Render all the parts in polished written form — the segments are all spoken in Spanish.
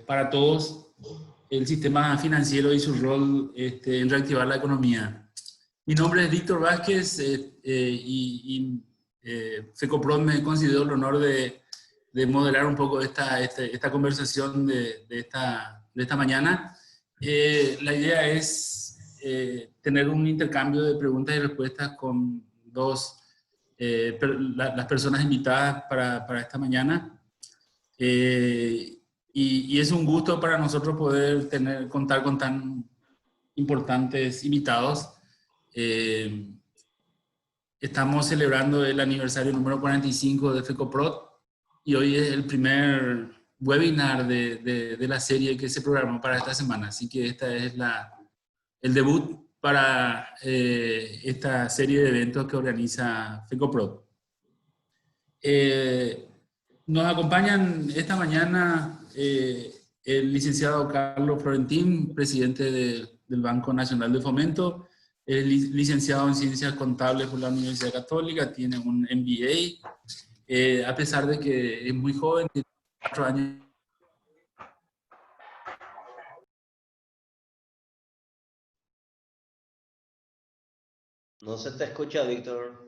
para todos el sistema financiero y su rol en reactivar la economía. Mi nombre es Víctor Vázquez FECOPROD me concedió el honor de moderar un poco esta conversación de esta mañana. La idea es tener un intercambio de preguntas y respuestas con las personas invitadas para esta mañana. Y es un gusto para nosotros poder contar con tan importantes invitados. Estamos celebrando el aniversario número 45 de FECOPROD y hoy es el primer webinar de la serie que se programó para esta semana. Así que esta es el debut para esta serie de eventos que organiza FECOPROD. Nos acompañan esta mañana el licenciado Carlos Florentín, presidente del Banco Nacional de Fomento. Es licenciado en Ciencias Contables por la Universidad Católica, tiene un MBA, a pesar de que es muy joven, tiene 4 años. No se te escucha, Víctor.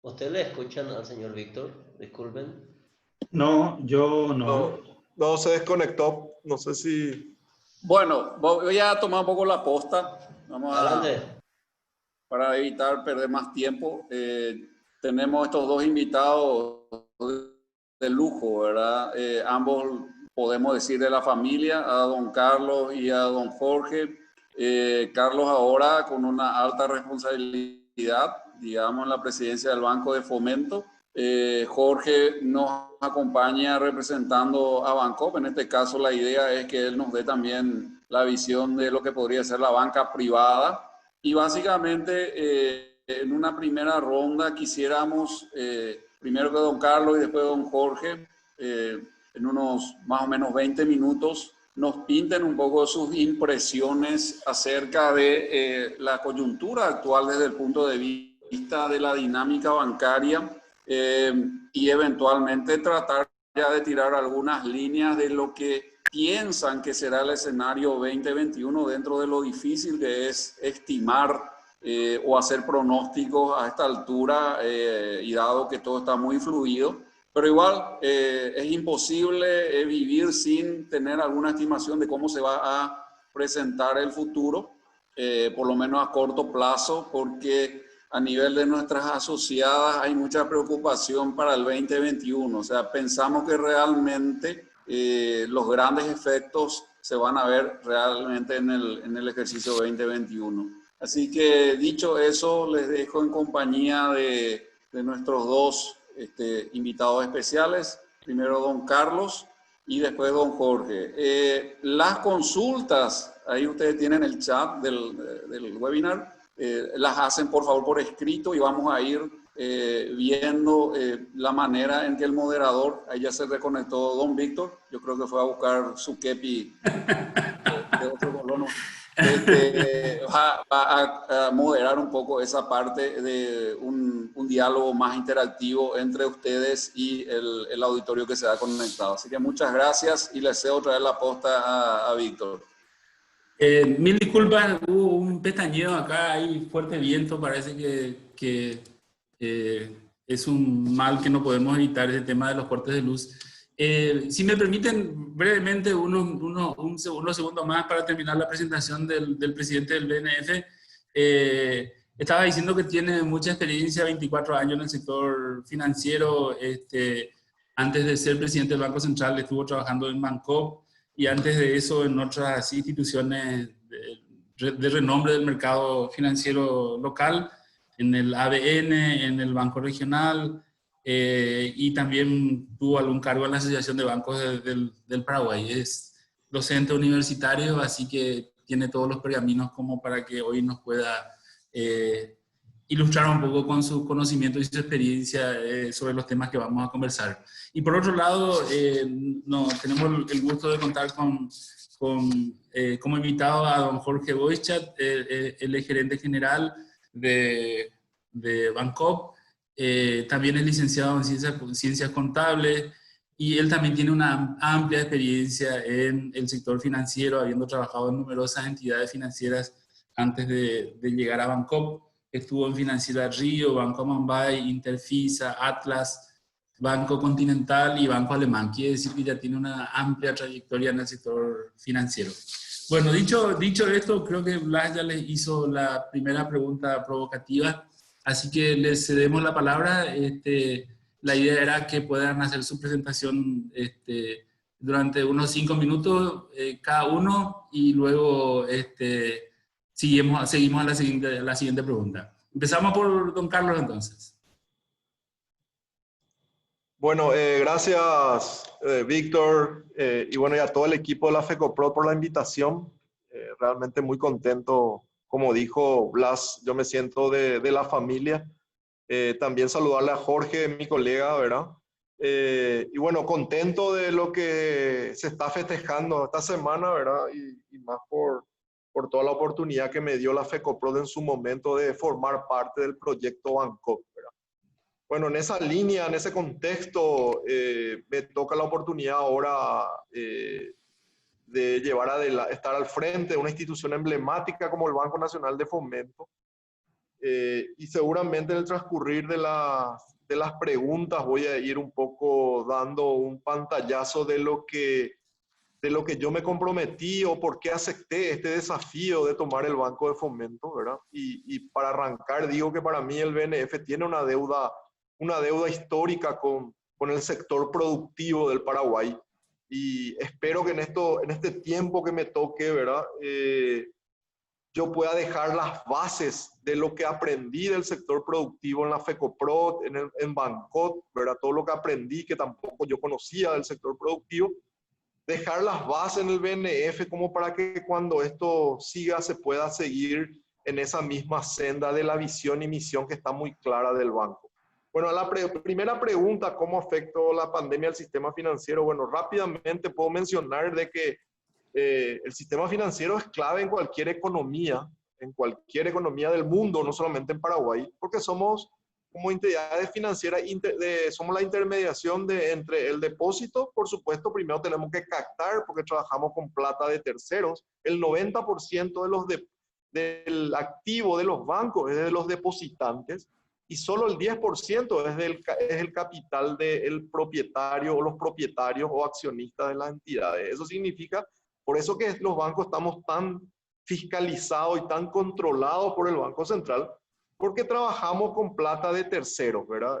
¿Ustedes le escuchan al señor Víctor? Disculpen. No, yo no. No, se desconectó. No sé si... Bueno, voy a tomar un poco la posta. Vamos Adelante. Para evitar perder más tiempo. Tenemos estos dos invitados de lujo, ¿verdad? Ambos podemos decir de la familia, a don Carlos y a don Jorge. Carlos ahora con una alta responsabilidad, digamos, en la presidencia del Banco de Fomento. Jorge nos acompaña representando a Bancop. En este caso la idea es que él nos dé también la visión de lo que podría ser la banca privada. Y básicamente en una primera ronda quisiéramos, primero que don Carlos y después don Jorge, en unos más o menos 20 minutos, nos pinten un poco sus impresiones acerca de la coyuntura actual desde el punto de vista de la dinámica bancaria y eventualmente tratar ya de tirar algunas líneas de lo que piensan que será el escenario 2021 dentro de lo difícil que es estimar o hacer pronósticos a esta altura y dado que todo está muy fluido. Pero igual es imposible vivir sin tener alguna estimación de cómo se va a presentar el futuro, por lo menos a corto plazo, porque a nivel de nuestras asociadas hay mucha preocupación para el 2021. O sea, pensamos que realmente los grandes efectos se van a ver realmente en el ejercicio 2021. Así que dicho eso, les dejo en compañía de nuestros dos invitados especiales, primero don Carlos y después don Jorge. Las consultas, ahí ustedes tienen el chat del webinar, las hacen por favor por escrito y vamos a ir viendo la manera en que el moderador, ahí ya se reconectó don Víctor, yo creo que fue a buscar su kepi de otro colono. Va a moderar un poco esa parte de un diálogo más interactivo entre ustedes y el auditorio que se ha conectado. Así que muchas gracias y les cedo otra vez la posta a Víctor. Mil disculpas, hubo un pestañeo acá, hay fuerte viento, parece que es un mal que no podemos evitar, ese tema de los cortes de luz. Si me permiten brevemente unos segundos más para terminar la presentación del presidente del BNF. Estaba diciendo que tiene mucha experiencia, 24 años en el sector financiero. Antes de ser presidente del Banco Central estuvo trabajando en Bancop y antes de eso en otras instituciones de renombre del mercado financiero local, en el ABN, en el Banco Regional, y también tuvo algún cargo en la Asociación de Bancos del Paraguay. Es docente universitario, así que tiene todos los pergaminos como para que hoy nos pueda ilustrar un poco con su conocimiento y su experiencia sobre los temas que vamos a conversar. Y por otro lado, tenemos el gusto de contar como invitado a don Jorge Boichat, él es gerente general de Bancop, también es licenciado en ciencias contables, y él también tiene una amplia experiencia en el sector financiero, habiendo trabajado en numerosas entidades financieras antes de llegar a Bancop. Estuvo en Financiera Río, Banco Mambay, Interfisa, Atlas, Banco Continental y Banco Alemán. Quiere decir que ya tiene una amplia trayectoria en el sector financiero. Bueno, dicho esto, creo que Blas ya les hizo la primera pregunta provocativa, así que les cedemos la palabra. La idea era que puedan hacer su presentación durante unos 5 minutos cada uno, y luego seguimos a la siguiente pregunta. Empezamos por don Carlos entonces. Bueno, gracias Víctor, y bueno, y a todo el equipo de la FECOPROD por la invitación. Realmente muy contento, como dijo Blas, yo me siento de la familia. También saludarle a Jorge, mi colega, ¿verdad? Y bueno, contento de lo que se está festejando esta semana, ¿verdad? Y más por toda la oportunidad que me dio la FECOPROD en su momento de formar parte del proyecto Bancop, ¿verdad? Bueno, en esa línea, en ese contexto, me toca la oportunidad ahora de estar al frente de una institución emblemática como el Banco Nacional de Fomento. Y seguramente en el transcurrir de las preguntas voy a ir un poco dando un pantallazo de lo que yo me comprometí o por qué acepté este desafío de tomar el Banco de Fomento, ¿verdad? Y para arrancar, digo que para mí el BNF tiene una deuda histórica con el sector productivo del Paraguay. Y espero que en este tiempo que me toque, ¿verdad? Yo pueda dejar las bases de lo que aprendí del sector productivo en la FECOPROD, en Bancop, ¿verdad? Todo lo que aprendí que tampoco yo conocía del sector productivo, dejar las bases en el BNF como para que cuando esto siga se pueda seguir en esa misma senda de la visión y misión que está muy clara del banco. Bueno, la primera pregunta, ¿cómo afectó la pandemia al sistema financiero? Bueno, rápidamente puedo mencionar de que el sistema financiero es clave en cualquier economía del mundo, no solamente en Paraguay, porque somos como entidades financieras, somos la intermediación entre el depósito. Por supuesto, primero tenemos que captar porque trabajamos con plata de terceros. El 90% del activo de los bancos es de los depositantes y solo el 10% es el capital del propietario o los propietarios o accionistas de las entidades. Eso significa, por eso que los bancos estamos tan fiscalizados y tan controlados por el Banco Central, porque trabajamos con plata de terceros, ¿verdad?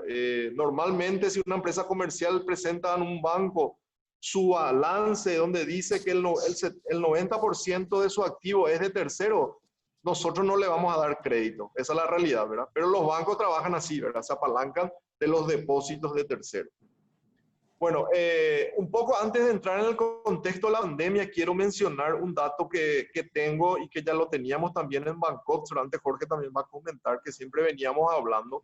Normalmente si una empresa comercial presenta en un banco su balance donde dice que el 90% de su activo es de tercero, nosotros no le vamos a dar crédito. Esa es la realidad, ¿verdad? Pero los bancos trabajan así, ¿verdad? Se apalancan de los depósitos de terceros. Bueno, un poco antes de entrar en el contexto de la pandemia, quiero mencionar un dato que tengo y que ya lo teníamos también en Bancop. Seguramente Jorge también va a comentar, que siempre veníamos hablando.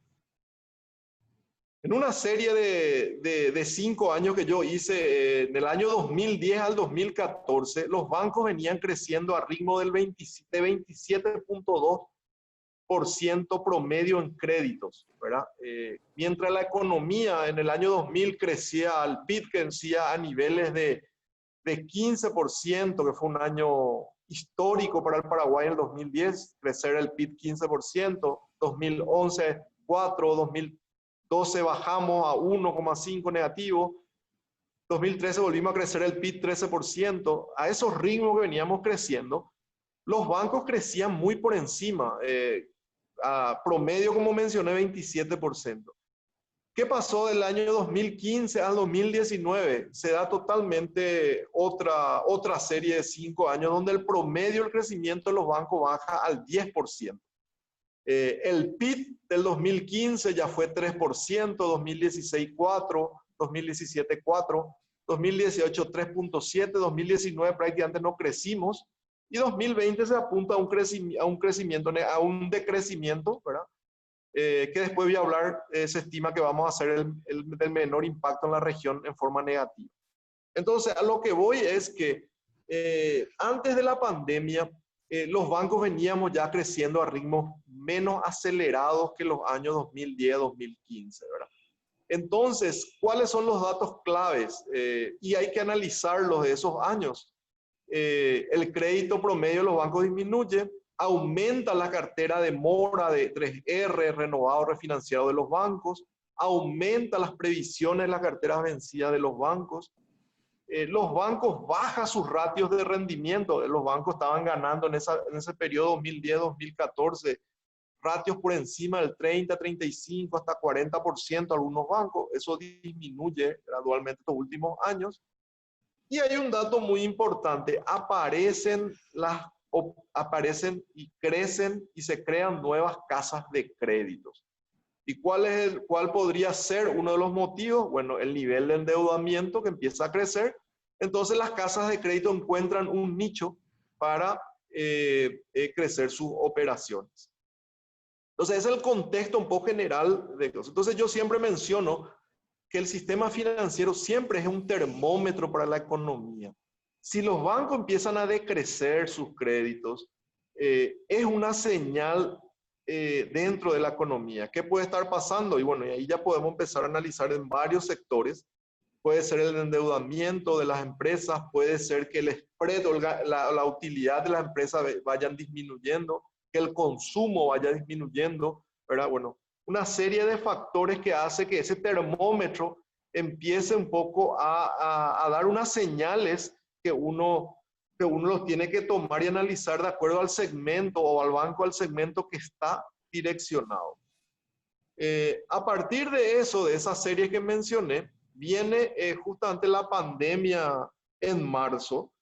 En una serie de 5 años que yo hice, en el año 2010 al 2014, los bancos venían creciendo a ritmo de 27.2% promedio en créditos, ¿verdad? Mientras la economía en el año 2000 crecía, el PIB crecía a niveles de 15%, que fue un año histórico para el Paraguay en el 2010, crecer el PIB 15%, 2011 4%, 2012 bajamos a 1,5% negativo, 2013 volvimos a crecer el PIB 13%, a esos ritmos que veníamos creciendo, los bancos crecían muy por encima, a promedio, como mencioné, 27%. ¿Qué pasó del año 2015 al 2019? Se da totalmente otra serie de 5 años donde el promedio del crecimiento de los bancos baja al 10%. El PIB del 2015 ya fue 3%, 2016 4%, 2017 4%, 2018 3.7%, 2019 prácticamente no crecimos. Y 2020 se apunta a un crecimiento, a un decrecimiento, ¿verdad? Que después voy a hablar, se estima que vamos a hacer el menor impacto en la región en forma negativa. Entonces, a lo que voy es que antes de la pandemia, los bancos veníamos ya creciendo a ritmos menos acelerados que los años 2010, 2015, ¿verdad? Entonces, ¿cuáles son los datos claves? Y hay que analizarlos de esos años. El crédito promedio de los bancos disminuye, aumenta la cartera de mora de 3R, renovado, refinanciado de los bancos, aumenta las previsiones de las carteras vencidas de los bancos. Los bancos bajan sus ratios de rendimiento. Los bancos estaban ganando en ese periodo 2010-2014 ratios por encima del 30, 35, hasta 40% algunos bancos. Eso disminuye gradualmente estos últimos años. Y hay un dato muy importante. Aparecen y crecen y se crean nuevas casas de créditos. ¿Y cuál podría ser uno de los motivos? Bueno, el nivel de endeudamiento que empieza a crecer. Entonces las casas de crédito encuentran un nicho para crecer sus operaciones. Entonces ese es el contexto un poco general de cosas. Entonces yo siempre menciono que el sistema financiero siempre es un termómetro para la economía. Si los bancos empiezan a decrecer sus créditos, es una señal dentro de la economía. ¿Qué puede estar pasando? Y bueno, y ahí ya podemos empezar a analizar en varios sectores. Puede ser el endeudamiento de las empresas, puede ser que el spread o la utilidad de las empresas vayan disminuyendo, que el consumo vaya disminuyendo, ¿verdad? Bueno, una serie de factores que hace que ese termómetro empiece un poco a dar unas señales que uno los tiene que tomar y analizar de acuerdo al segmento o al banco, al segmento que está direccionado. A partir de eso, de esa serie que mencioné, viene justamente la pandemia en marzo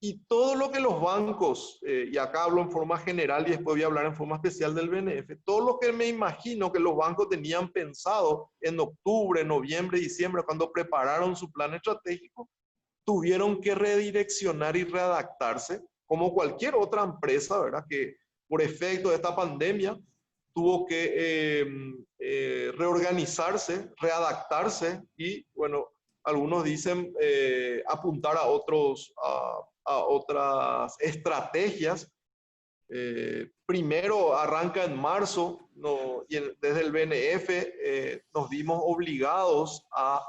y todo lo que los bancos, y acá hablo en forma general y después voy a hablar en forma especial del BNF, todo lo que me imagino que los bancos tenían pensado en octubre, noviembre, diciembre, cuando prepararon su plan estratégico, tuvieron que redireccionar y readaptarse, como cualquier otra empresa, ¿verdad? Que por efecto de esta pandemia tuvo que reorganizarse, readaptarse y, bueno, algunos dicen apuntar a otras estrategias. Primero arranca en marzo, y desde el BNF nos vimos obligados a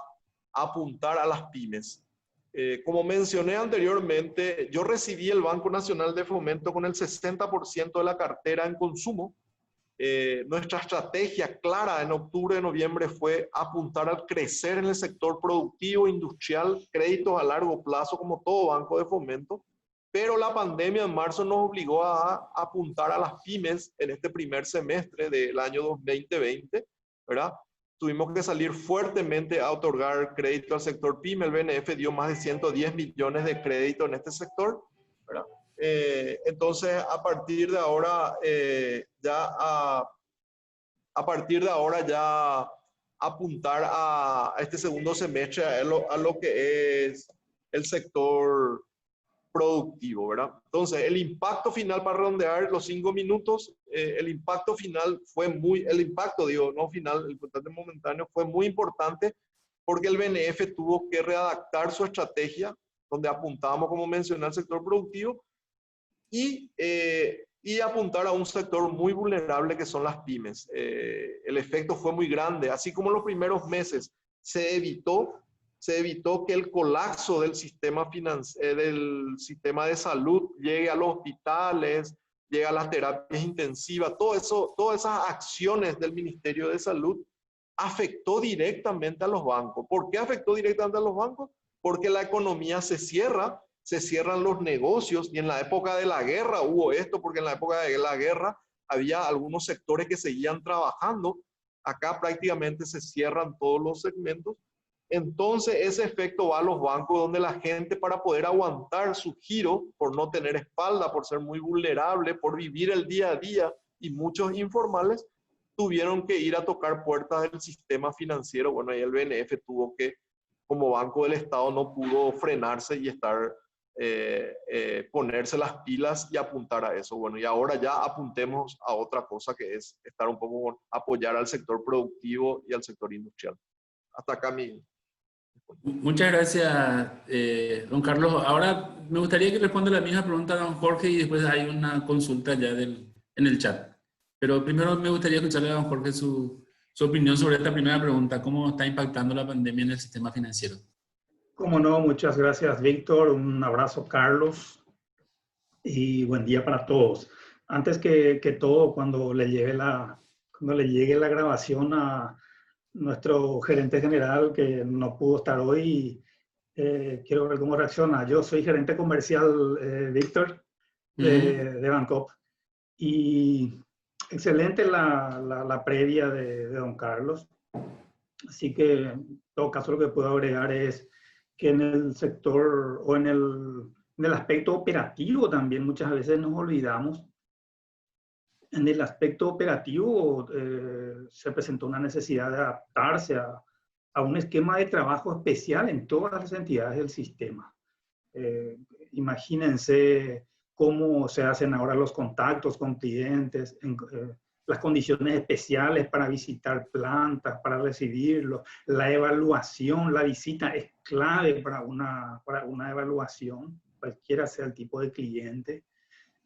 apuntar a las pymes. Como mencioné anteriormente, yo recibí el Banco Nacional de Fomento con el 60% de la cartera en consumo. Nuestra estrategia clara en octubre, noviembre fue apuntar al crecer en el sector productivo, industrial, créditos a largo plazo como todo banco de fomento, pero la pandemia en marzo nos obligó a apuntar a las pymes en este primer semestre del año 2020, ¿verdad? Tuvimos que salir fuertemente a otorgar crédito al sector pyme. El BNF dio más de 110 millones de crédito en este sector, ¿verdad? Entonces, a partir de ahora ya apuntar a este segundo semestre a lo que es el sector productivo, ¿verdad? Entonces, el impacto final, para redondear los 5 minutos, el impacto final fue el impacto momentáneo fue muy importante porque el BNF tuvo que readaptar su estrategia, donde apuntábamos, como mencioné, al sector productivo y apuntar a un sector muy vulnerable que son las pymes. El efecto fue muy grande, así como en los primeros meses se evitó que el colapso del sistema de salud llegue a los hospitales, llegue a las terapias intensivas. Todas esas acciones del Ministerio de Salud afectó directamente a los bancos. ¿Por qué afectó directamente a los bancos? Porque la economía se cierran los negocios, y en la época de la guerra hubo esto, porque en la época de la guerra había algunos sectores que seguían trabajando. Acá prácticamente se cierran todos los segmentos. Entonces ese efecto va a los bancos, donde la gente, para poder aguantar su giro, por no tener espalda, por ser muy vulnerable, por vivir el día a día, y muchos informales tuvieron que ir a tocar puertas del sistema financiero. Bueno, ahí el BNF tuvo que, como Banco del Estado, no pudo frenarse y estar ponerse las pilas y apuntar a eso. Bueno, y ahora ya apuntemos a otra cosa que es estar un poco con apoyar al sector productivo y al sector industrial. Hasta acá mi... Muchas gracias, don Carlos. Ahora me gustaría que responda la misma pregunta a don Jorge y después hay una consulta ya en el chat. Pero primero me gustaría escucharle a don Jorge su opinión sobre esta primera pregunta. ¿Cómo está impactando la pandemia en el sistema financiero? Cómo no, muchas gracias, Víctor. Un abrazo, Carlos. Y buen día para todos. Antes que todo, cuando le llegue la grabación a nuestro gerente general, que no pudo estar hoy, quiero ver cómo reacciona. Yo soy gerente comercial, Víctor, de Bancop. Y excelente la previa de don Carlos. Así que, en todo caso, lo que puedo agregar es que en el sector o en el aspecto operativo también muchas veces nos olvidamos. En el aspecto operativo se presentó una necesidad de adaptarse a un esquema de trabajo especial en todas las entidades del sistema. Imagínense cómo se hacen ahora los contactos con clientes, las condiciones especiales para visitar plantas, para recibirlos, la evaluación, la visita es clave para una evaluación, cualquiera sea el tipo de cliente.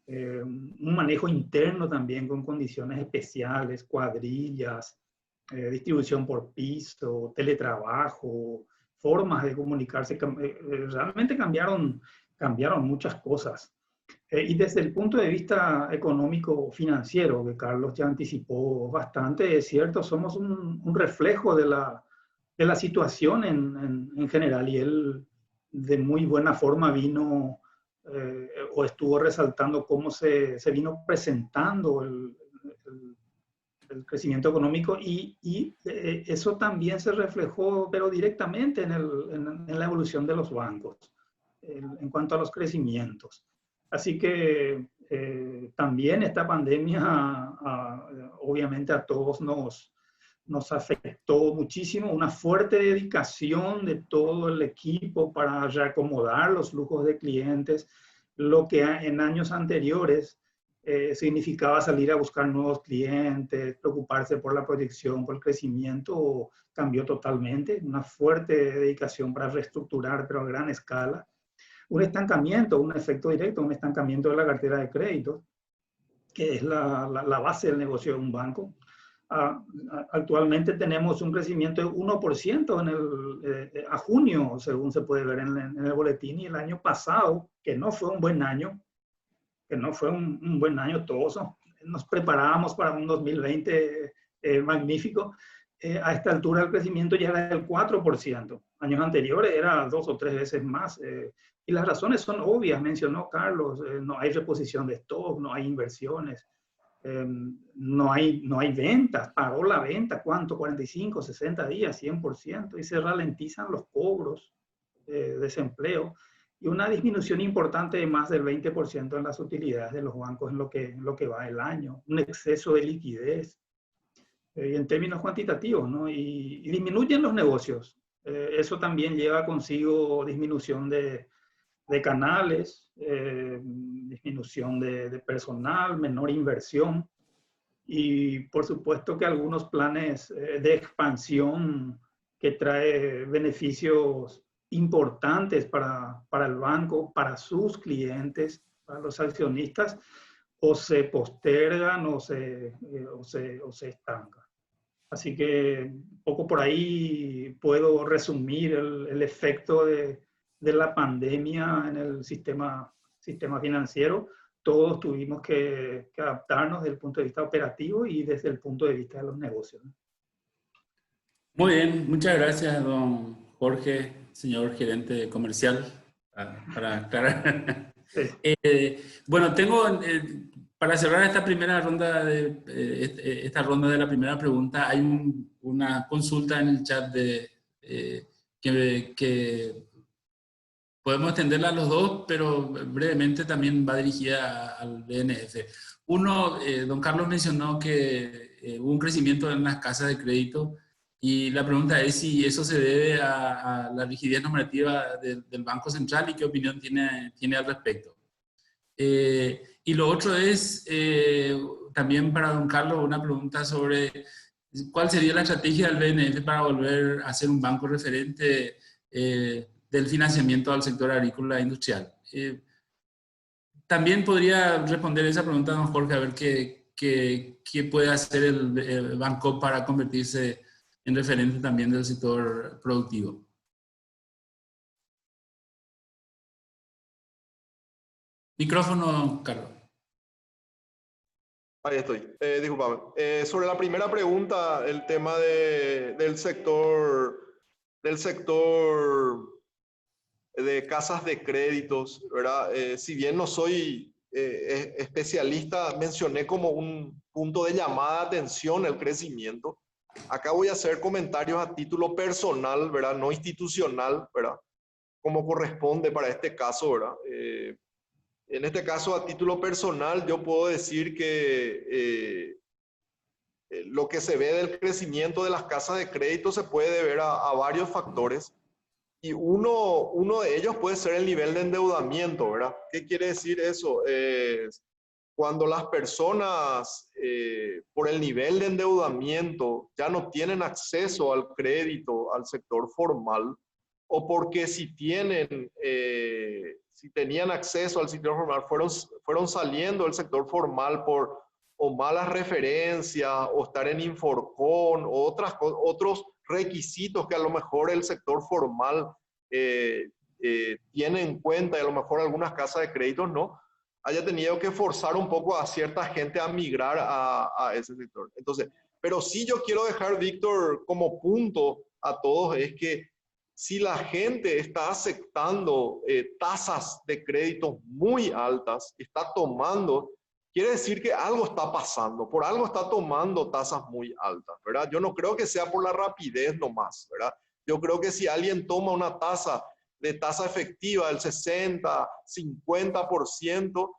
Un manejo interno también con condiciones especiales, cuadrillas, distribución por piso, teletrabajo, formas de comunicarse. Realmente cambiaron muchas cosas. Y desde el punto de vista económico-financiero, que Carlos ya anticipó bastante, es cierto, somos un reflejo de la situación en general, y él de muy buena forma vino o estuvo resaltando cómo se vino presentando el crecimiento económico, y eso también se reflejó, pero directamente en la evolución de los bancos en cuanto a los crecimientos. Así que también esta pandemia obviamente a todos nos afectó muchísimo, una fuerte dedicación de todo el equipo para reacomodar los flujos de clientes, lo que en años anteriores significaba salir a buscar nuevos clientes, preocuparse por la proyección, por el crecimiento, cambió totalmente, una fuerte dedicación para reestructurar, pero a gran escala. Un estancamiento, un efecto directo, un estancamiento de la cartera de crédito, que es la base del negocio de un banco. Actualmente tenemos un crecimiento de 1% a junio, según se puede ver en el boletín, y el año pasado, que no fue un buen año, todos nos preparábamos para un 2020 magnífico. A esta altura el crecimiento ya era del 4%. Años anteriores era 2 o 3 veces más. Y las razones son obvias, mencionó Carlos. No hay reposición de stock, no hay inversiones, no hay ventas. Paró la venta, ¿cuánto? 45, 60 días, 100%. Y se ralentizan los cobros, desempleo. Y una disminución importante de más del 20% en las utilidades de los bancos en lo que va el año. Un exceso de liquidez. Y en términos cuantitativos, ¿no? Y disminuyen los negocios. Eso también lleva consigo disminución de canales, disminución de personal, menor inversión, y por supuesto que algunos planes de expansión que trae beneficios importantes para el banco, para sus clientes, para los accionistas, o se postergan o se estancan. Así que poco por ahí puedo resumir el efecto de la pandemia en el sistema financiero. Todos tuvimos que adaptarnos desde el punto de vista operativo y desde el punto de vista de los negocios. Muy bien, muchas gracias, don Jorge, señor gerente comercial, para aclarar. Sí. Bueno, tengo, para cerrar esta primera ronda esta ronda de la primera pregunta, hay una consulta en el chat que podemos extenderla a los dos, pero brevemente también va dirigida al BNF. Uno, don Carlos mencionó que hubo un crecimiento en las casas de crédito Y la pregunta es si eso se debe a la rigidez normativa del Banco Central y qué opinión tiene al respecto. Y lo otro es, también para don Carlos, una pregunta sobre cuál sería la estrategia del BNF para volver a ser un banco referente del financiamiento al sector agrícola e industrial. También podría responder esa pregunta don Jorge, a ver qué puede hacer el Banco para convertirse en referente también del sector productivo. Micrófono, Carlos. Ahí estoy. Discúlpame. Sobre la primera pregunta, el tema del sector de casas de créditos, ¿verdad? Si bien no soy especialista, mencioné como un punto de llamada de atención el crecimiento. Acá voy a hacer comentarios a título personal, ¿verdad? No institucional, ¿verdad? Como corresponde para este caso, ¿verdad? En este caso, a título personal, yo puedo decir que lo que se ve del crecimiento de las casas de crédito se puede deber a varios factores. Y uno de ellos puede ser el nivel de endeudamiento, ¿verdad? ¿Qué quiere decir eso? Cuando las personas, por el nivel de endeudamiento, ya no tienen acceso al crédito, al sector formal, o porque si tenían acceso al sector formal, fueron saliendo del sector formal por o malas referencias, o estar en Inforcon, o otros requisitos que a lo mejor el sector formal tiene en cuenta, y a lo mejor algunas casas de créditos no, haya tenido que forzar un poco a cierta gente a migrar a ese sector. Entonces, pero sí yo quiero dejar, Víctor, como punto a todos, es que si la gente está aceptando tasas de crédito muy altas, está tomando, quiere decir que algo está pasando, por algo está tomando tasas muy altas, ¿verdad? Yo no creo que sea por la rapidez nomás, ¿verdad? Yo creo que si alguien toma una tasa efectiva del 60, 50%,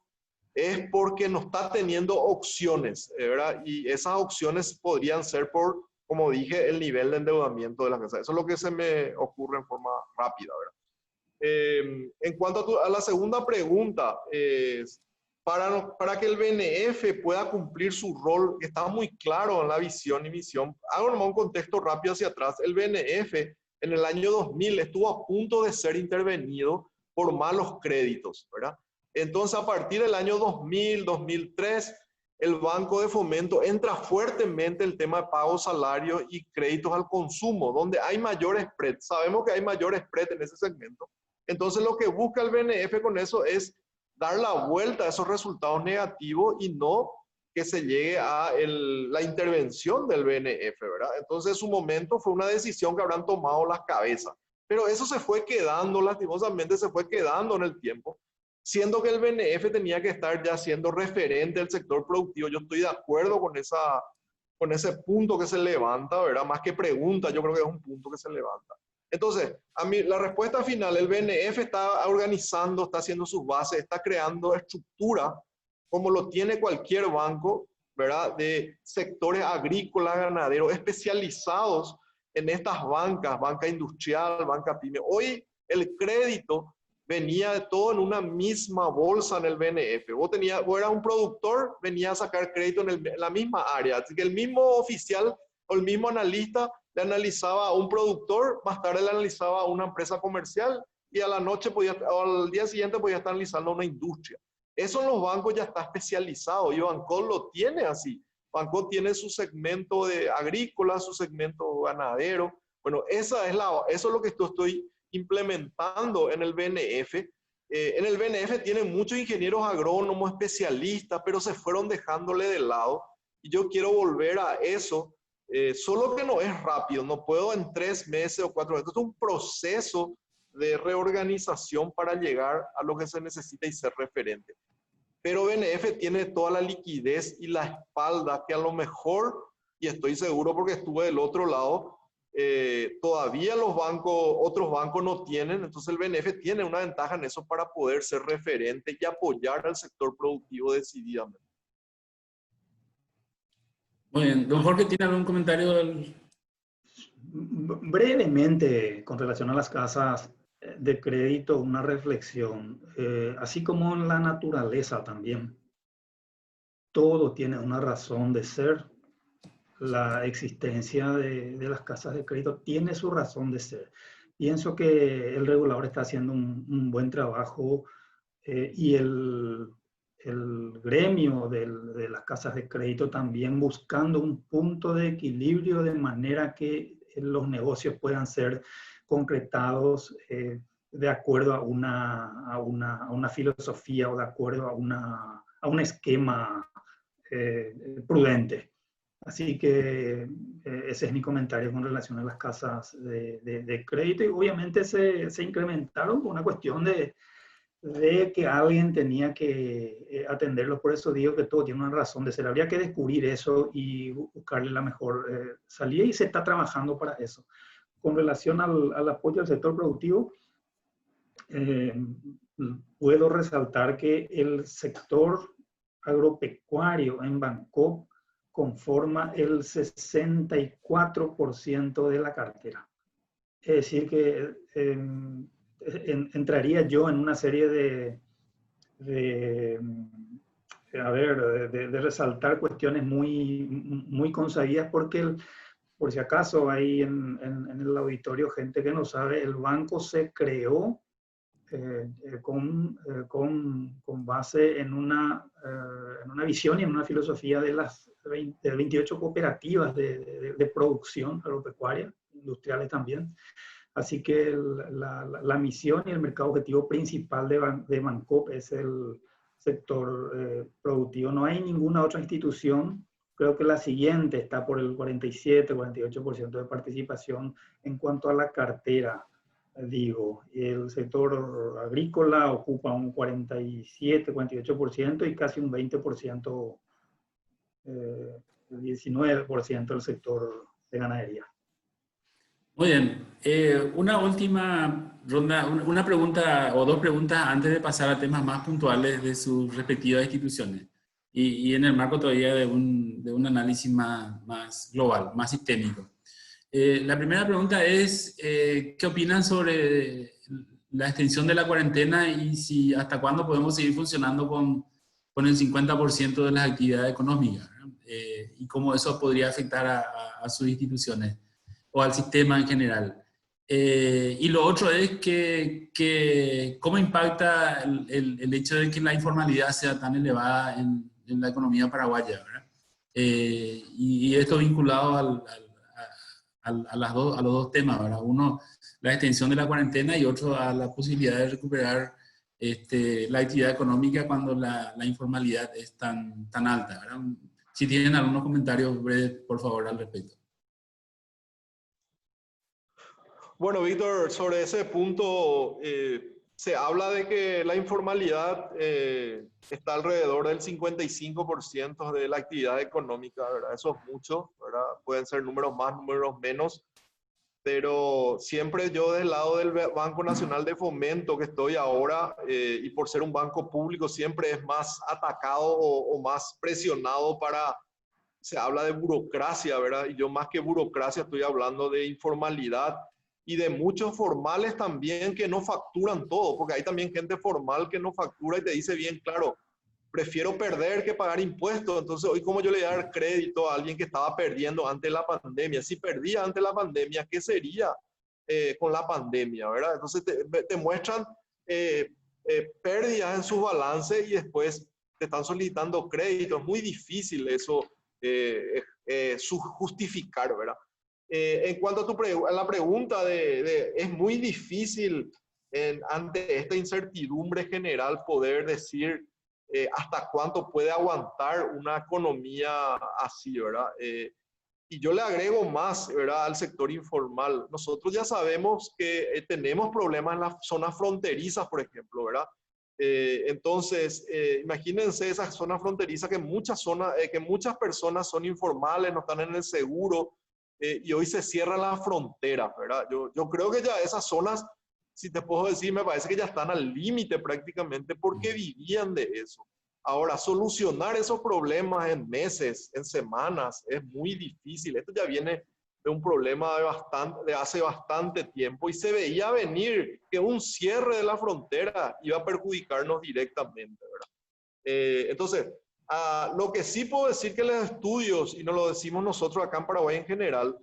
es porque no está teniendo opciones, ¿verdad? Y esas opciones podrían ser por, como dije, el nivel de endeudamiento de la casa. Eso es lo que se me ocurre en forma rápida, ¿verdad? En cuanto a la segunda pregunta, para que el BNF pueda cumplir su rol, que está muy claro en la visión y misión, hago nomás un contexto rápido hacia atrás. El BNF en el año 2000 estuvo a punto de ser intervenido por malos créditos, ¿verdad? Entonces, a partir del año 2000, 2003, el Banco de Fomento entra fuertemente el tema de pago, salario y créditos al consumo, donde hay mayor spread. Sabemos que hay mayor spread en ese segmento. Entonces, lo que busca el BNF con eso es dar la vuelta a esos resultados negativos y no que se llegue a la intervención del BNF, ¿verdad? Entonces, en su momento fue una decisión que habrán tomado las cabezas. Pero eso se fue quedando, lastimosamente, se fue quedando en el tiempo, siendo que el BNF tenía que estar ya siendo referente del sector productivo. Yo estoy de acuerdo con ese punto que se levanta, ¿verdad? Más que pregunta, yo creo que es un punto que se levanta. Entonces, a mí, la respuesta final, el BNF está organizando, está haciendo sus bases, está creando estructura, como lo tiene cualquier banco, ¿verdad? De sectores agrícolas, ganaderos, especializados en estas bancas, banca industrial, banca pyme. Hoy el crédito venía de todo en una misma bolsa en el BNF. Vos eras un productor, venía a sacar crédito en la misma área. Así que el mismo oficial o el mismo analista le analizaba a un productor, más tarde le analizaba a una empresa comercial y a la noche o al día siguiente podía estar analizando a una industria. Eso en los bancos ya está especializado y Bancol lo tiene así. Bancol tiene su segmento de agrícola, su segmento ganadero. Bueno, eso es lo que estoy implementando en el BNF. En el BNF tienen muchos ingenieros agrónomos, especialistas, pero se fueron dejándole de lado. Y yo quiero volver a eso, solo que no es rápido, no puedo en 3 meses o 4 meses. Esto es un proceso de reorganización para llegar a lo que se necesita y ser referente. Pero BNF tiene toda la liquidez y la espalda que a lo mejor, y estoy seguro porque estuve del otro lado, todavía otros bancos no tienen. Entonces el BNF tiene una ventaja en eso para poder ser referente y apoyar al sector productivo decididamente. Muy bien. Don Jorge, ¿tiene algún comentario? Brevemente, con relación a las casas de crédito, una reflexión. Así como en la naturaleza también, todo tiene una razón de ser. La existencia de las casas de crédito tiene su razón de ser. Pienso que el regulador está haciendo un buen trabajo y el gremio de las casas de crédito también buscando un punto de equilibrio de manera que los negocios puedan ser concretados de acuerdo a una filosofía o de acuerdo a un esquema prudente. Así que ese es mi comentario con relación a las casas de crédito. Y obviamente se incrementaron por una cuestión de que alguien tenía que atenderlos. Por eso digo que todo tiene una razón de ser. Habría que descubrir eso y buscarle la mejor salida, y se está trabajando para eso. Con relación al apoyo al sector productivo, puedo resaltar que el sector agropecuario en Bancop conforma el 64% de la cartera. Es decir, que entraría yo en una serie de resaltar cuestiones muy consabidas, porque por si acaso hay en el auditorio gente que no sabe, el banco se creó con base en una visión y en una filosofía de las 28 cooperativas de producción agropecuaria, industriales también. Así que la misión y el mercado objetivo principal de Bancop es el sector productivo. No hay ninguna otra institución. Creo que la siguiente está por el 47-48% de participación en cuanto a la cartera. Digo, el sector agrícola ocupa un 47-48% y casi un 20%, 19% del sector de ganadería. Muy bien. Una última ronda, una pregunta o dos preguntas antes de pasar a temas más puntuales de sus respectivas instituciones. Y en el marco todavía de un análisis más global, más sistémico. La primera pregunta es, ¿qué opinan sobre la extensión de la cuarentena y si hasta cuándo podemos seguir funcionando con el 50% de las actividades económicas? Y cómo eso podría afectar a sus instituciones o al sistema en general. Y lo otro es que cómo impacta el hecho de que la informalidad sea tan elevada en la economía paraguaya, ¿verdad? Y esto vinculado a los dos temas, ¿verdad? Uno, la extensión de la cuarentena, y otro, a la posibilidad de recuperar la actividad económica cuando la informalidad es tan alta, ¿verdad? Si tienen algunos comentarios breves, por favor, al respecto. Bueno, Víctor, sobre ese punto, se habla de que la informalidad está alrededor del 55% de la actividad económica, ¿verdad? Eso es mucho, ¿verdad? Pueden ser números más, números menos, pero siempre yo del lado del Banco Nacional de Fomento que estoy ahora, y por ser un banco público, siempre es más atacado o más presionado se habla de burocracia, ¿verdad? Y yo más que burocracia estoy hablando de informalidad y de muchos formales también que no facturan todo, porque hay también gente formal que no factura y te dice bien claro, prefiero perder que pagar impuestos. Entonces, hoy, ¿cómo yo le voy a dar crédito a alguien que estaba perdiendo antes de la pandemia? Si perdía antes de la pandemia, ¿qué sería con la pandemia, verdad? Entonces, te muestran pérdidas en su balance y después te están solicitando crédito. Es muy difícil eso justificar, ¿verdad? En cuanto a la pregunta es muy difícil ante esta incertidumbre general poder decir hasta cuánto puede aguantar una economía así, ¿verdad? Y yo le agrego más, ¿verdad?, al sector informal. Nosotros ya sabemos que tenemos problemas en las zonas fronterizas, por ejemplo, ¿verdad? Entonces, imagínense esas zonas fronterizas que muchas personas son informales, no están en el seguro, y hoy se cierran las fronteras, ¿verdad? Yo creo que ya esas zonas, si te puedo decir, me parece que ya están al límite prácticamente porque vivían de eso. Ahora, solucionar esos problemas en meses, en semanas, es muy difícil. Esto ya viene de un problema de hace bastante tiempo y se veía venir que un cierre de la frontera iba a perjudicarnos directamente, ¿verdad? Entonces, lo que sí puedo decir que los estudios, y nos lo decimos nosotros acá en Paraguay en general,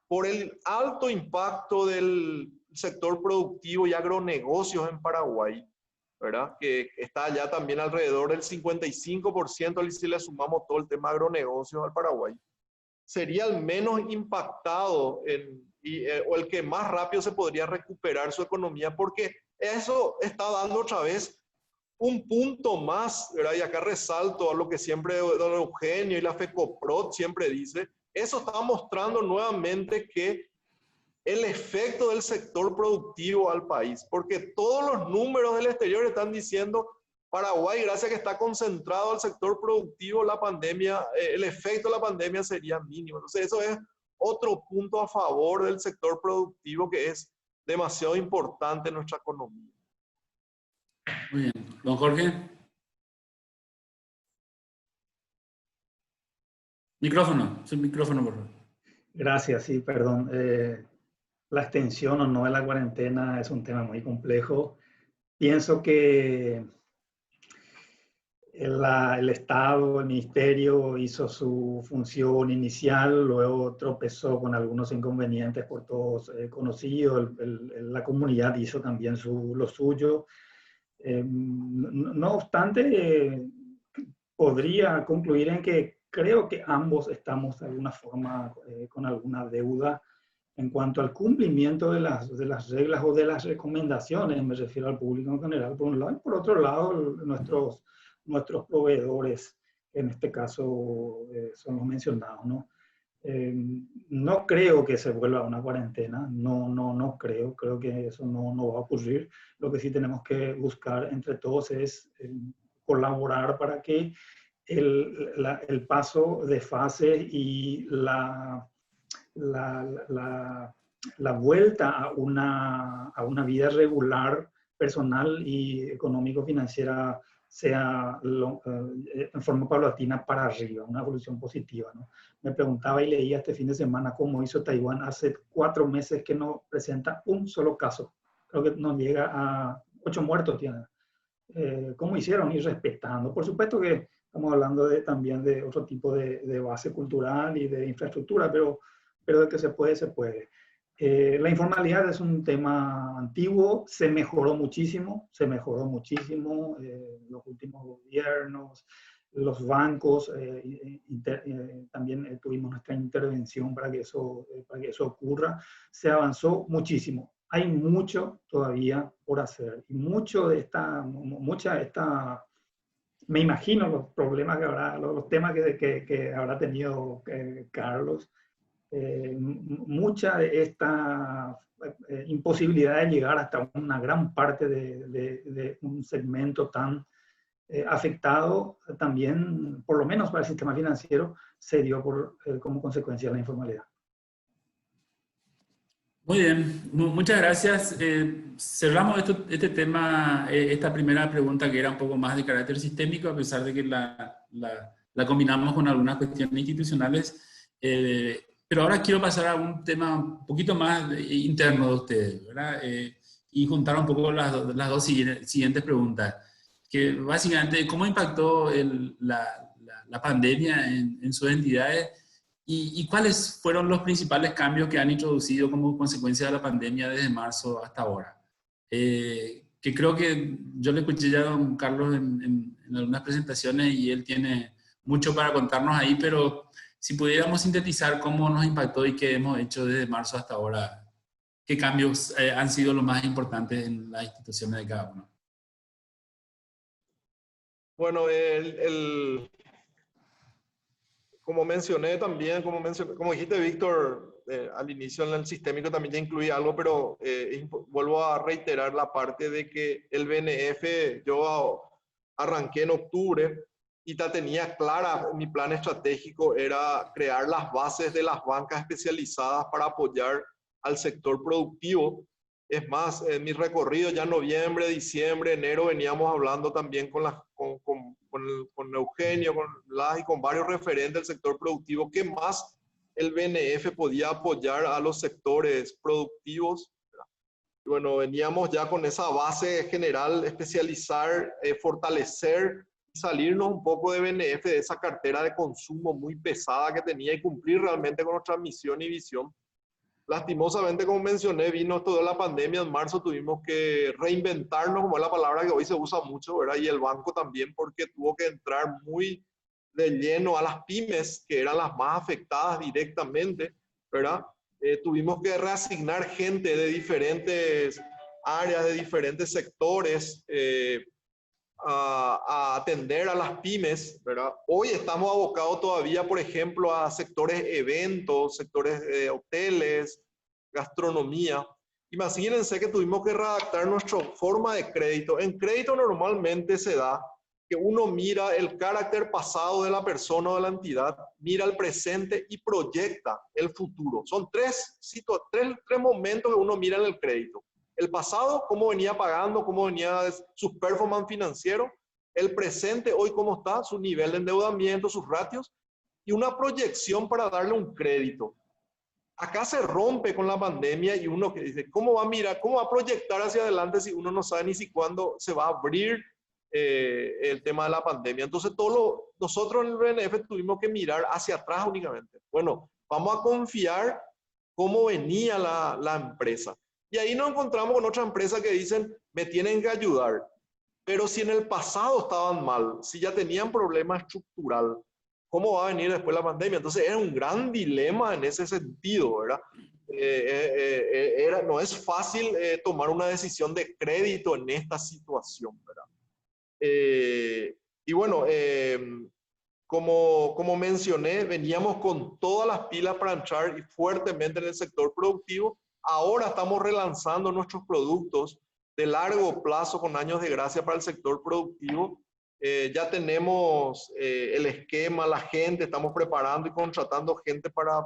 por el alto impacto del sector productivo y agronegocios en Paraguay, ¿verdad? Que está ya también alrededor del 55%, si le sumamos todo el tema agronegocios al Paraguay, sería el menos impactado o el que más rápido se podría recuperar su economía, porque eso está dando otra vez un punto más, ¿verdad? Y acá resalto a lo que siempre don Eugenio y la FECOPROT siempre dice, eso está mostrando nuevamente que el efecto del sector productivo al país, porque todos los números del exterior están diciendo Paraguay, gracias a que está concentrado el sector productivo, la pandemia, el efecto de la pandemia sería mínimo. Entonces eso es otro punto a favor del sector productivo que es demasiado importante en nuestra economía. Muy bien. Don Jorge. Micrófono, su micrófono, por favor. Gracias, sí, perdón. La extensión o no de la cuarentena es un tema muy complejo. Pienso que el Estado, el Ministerio hizo su función inicial, luego tropezó con algunos inconvenientes por todos conocidos, la comunidad hizo también lo suyo. No obstante, podría concluir en que creo que ambos estamos de alguna forma con alguna deuda en cuanto al cumplimiento de las reglas o de las recomendaciones, me refiero al público en general, por un lado, y por otro lado, nuestros proveedores, en este caso son los mencionados, ¿no? No creo que se vuelva a una cuarentena, no creo que eso no va a ocurrir. Lo que sí tenemos que buscar entre todos es colaborar para que el paso de fase y la vuelta a una vida regular, personal y económico-financiera sea en forma paulatina para arriba, una evolución positiva, ¿no? Me preguntaba y leía este fin de semana cómo hizo Taiwán hace 4 meses que no presenta un solo caso. Creo que no llega a 8 muertos tiene. ¿Cómo hicieron? Ir respetando. Por supuesto que estamos hablando también de otro tipo de base cultural y de infraestructura, pero de que se puede, se puede. La informalidad es un tema antiguo, se mejoró muchísimo, los últimos gobiernos, los bancos, también tuvimos nuestra intervención para que eso ocurra, se avanzó muchísimo. Hay mucho todavía por hacer y mucha de esta, me imagino los problemas que habrá, los temas que habrá tenido Carlos, mucha de esta imposibilidad de llegar hasta una gran parte de un segmento tan afectado, también, por lo menos para el sistema financiero, se dio como consecuencia de la informalidad. Muy bien, muchas gracias. Cerramos este tema, esta primera pregunta que era un poco más de carácter sistémico, a pesar de que la combinamos con algunas cuestiones institucionales. Pero ahora quiero pasar a un tema un poquito más interno de ustedes, ¿verdad? Y juntar un poco las dos siguientes preguntas. Que básicamente, ¿cómo impactó la pandemia en sus entidades? ¿Y cuáles fueron los principales cambios que han introducido como consecuencia de la pandemia desde marzo hasta ahora? Que creo que yo le escuché ya a don Carlos en algunas presentaciones y él tiene mucho para contarnos ahí, pero si pudiéramos sintetizar cómo nos impactó y qué hemos hecho desde marzo hasta ahora, ¿qué cambios han sido los más importantes en las instituciones de cada uno? Bueno, como mencioné también, como dijiste, Víctor, al inicio en el sistémico también ya incluía algo, pero vuelvo a reiterar la parte de que el BNF, yo arranqué en octubre y ya tenía clara, mi plan estratégico era crear las bases de las bancas especializadas para apoyar al sector productivo. Es más, en mi recorrido ya en noviembre, diciembre, enero veníamos hablando también con Eugenio, con Blas y con varios referentes del sector productivo, qué más el BNF podía apoyar a los sectores productivos. Y bueno, veníamos ya con esa base general, especializar, fortalecer, salirnos un poco de BNF, de esa cartera de consumo muy pesada que tenía y cumplir realmente con nuestra misión y visión. Lastimosamente, como mencioné, vino toda la pandemia en marzo, tuvimos que reinventarnos, como es la palabra que hoy se usa mucho, ¿verdad? Y el banco también, porque tuvo que entrar muy de lleno a las pymes, que eran las más afectadas directamente, ¿verdad? Tuvimos que reasignar gente de diferentes áreas, de diferentes sectores, a atender a las pymes, ¿verdad? Hoy estamos abocados todavía, por ejemplo, a sectores eventos, sectores de hoteles, gastronomía. Imagínense que tuvimos que redactar nuestra forma de crédito. En crédito normalmente se da que uno mira el carácter pasado de la persona o de la entidad, mira el presente y proyecta el futuro. Son tres momentos que uno mira en el crédito. El pasado, cómo venía pagando, cómo venía su performance financiero. El presente, hoy cómo está, su nivel de endeudamiento, sus ratios. Y una proyección para darle un crédito. Acá se rompe con la pandemia y uno que dice, ¿cómo va a mirar, cómo va a proyectar hacia adelante si uno no sabe ni si cuándo se va a abrir el tema de la pandemia? Entonces, nosotros en el BNF tuvimos que mirar hacia atrás únicamente. Bueno, vamos a confiar cómo venía la empresa. Y ahí nos encontramos con otra empresa que dicen, me tienen que ayudar. Pero si en el pasado estaban mal, si ya tenían problema estructural, ¿cómo va a venir después la pandemia? Entonces era un gran dilema en ese sentido, ¿verdad? No es fácil tomar una decisión de crédito en esta situación, ¿verdad? Y bueno, como mencioné, veníamos con todas las pilas para entrar y fuertemente en el sector productivo. Ahora estamos relanzando nuestros productos de largo plazo con años de gracia para el sector productivo. Ya tenemos el esquema, la gente, estamos preparando y contratando gente para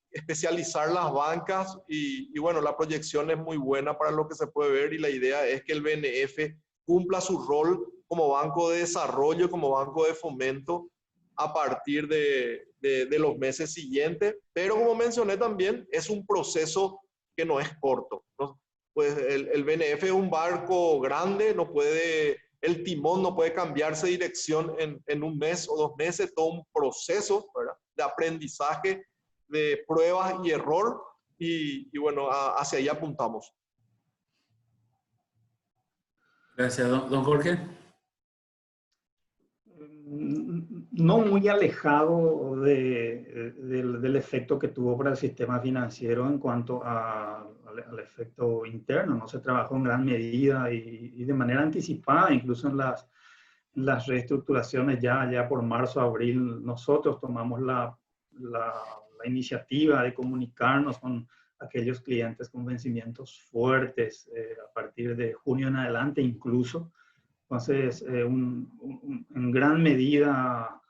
especializar las bancas y bueno, la proyección es muy buena para lo que se puede ver y la idea es que el BNF cumpla su rol como banco de desarrollo, como banco de fomento a partir de los meses siguientes. Pero como mencioné también, es un proceso que no es corto, ¿no? Pues el BNF es un barco grande, el timón no puede cambiarse de dirección en un mes o 2 meses, todo un proceso, ¿verdad?, de aprendizaje, de pruebas y error, y bueno, hacia ahí apuntamos. Gracias, don Jorge. No muy alejado del efecto que tuvo para el sistema financiero en cuanto al efecto interno. No se trabajó en gran medida y de manera anticipada, incluso en las reestructuraciones ya por marzo, abril, nosotros tomamos la iniciativa de comunicarnos con aquellos clientes con vencimientos fuertes a partir de junio en adelante incluso. Entonces, en gran medida,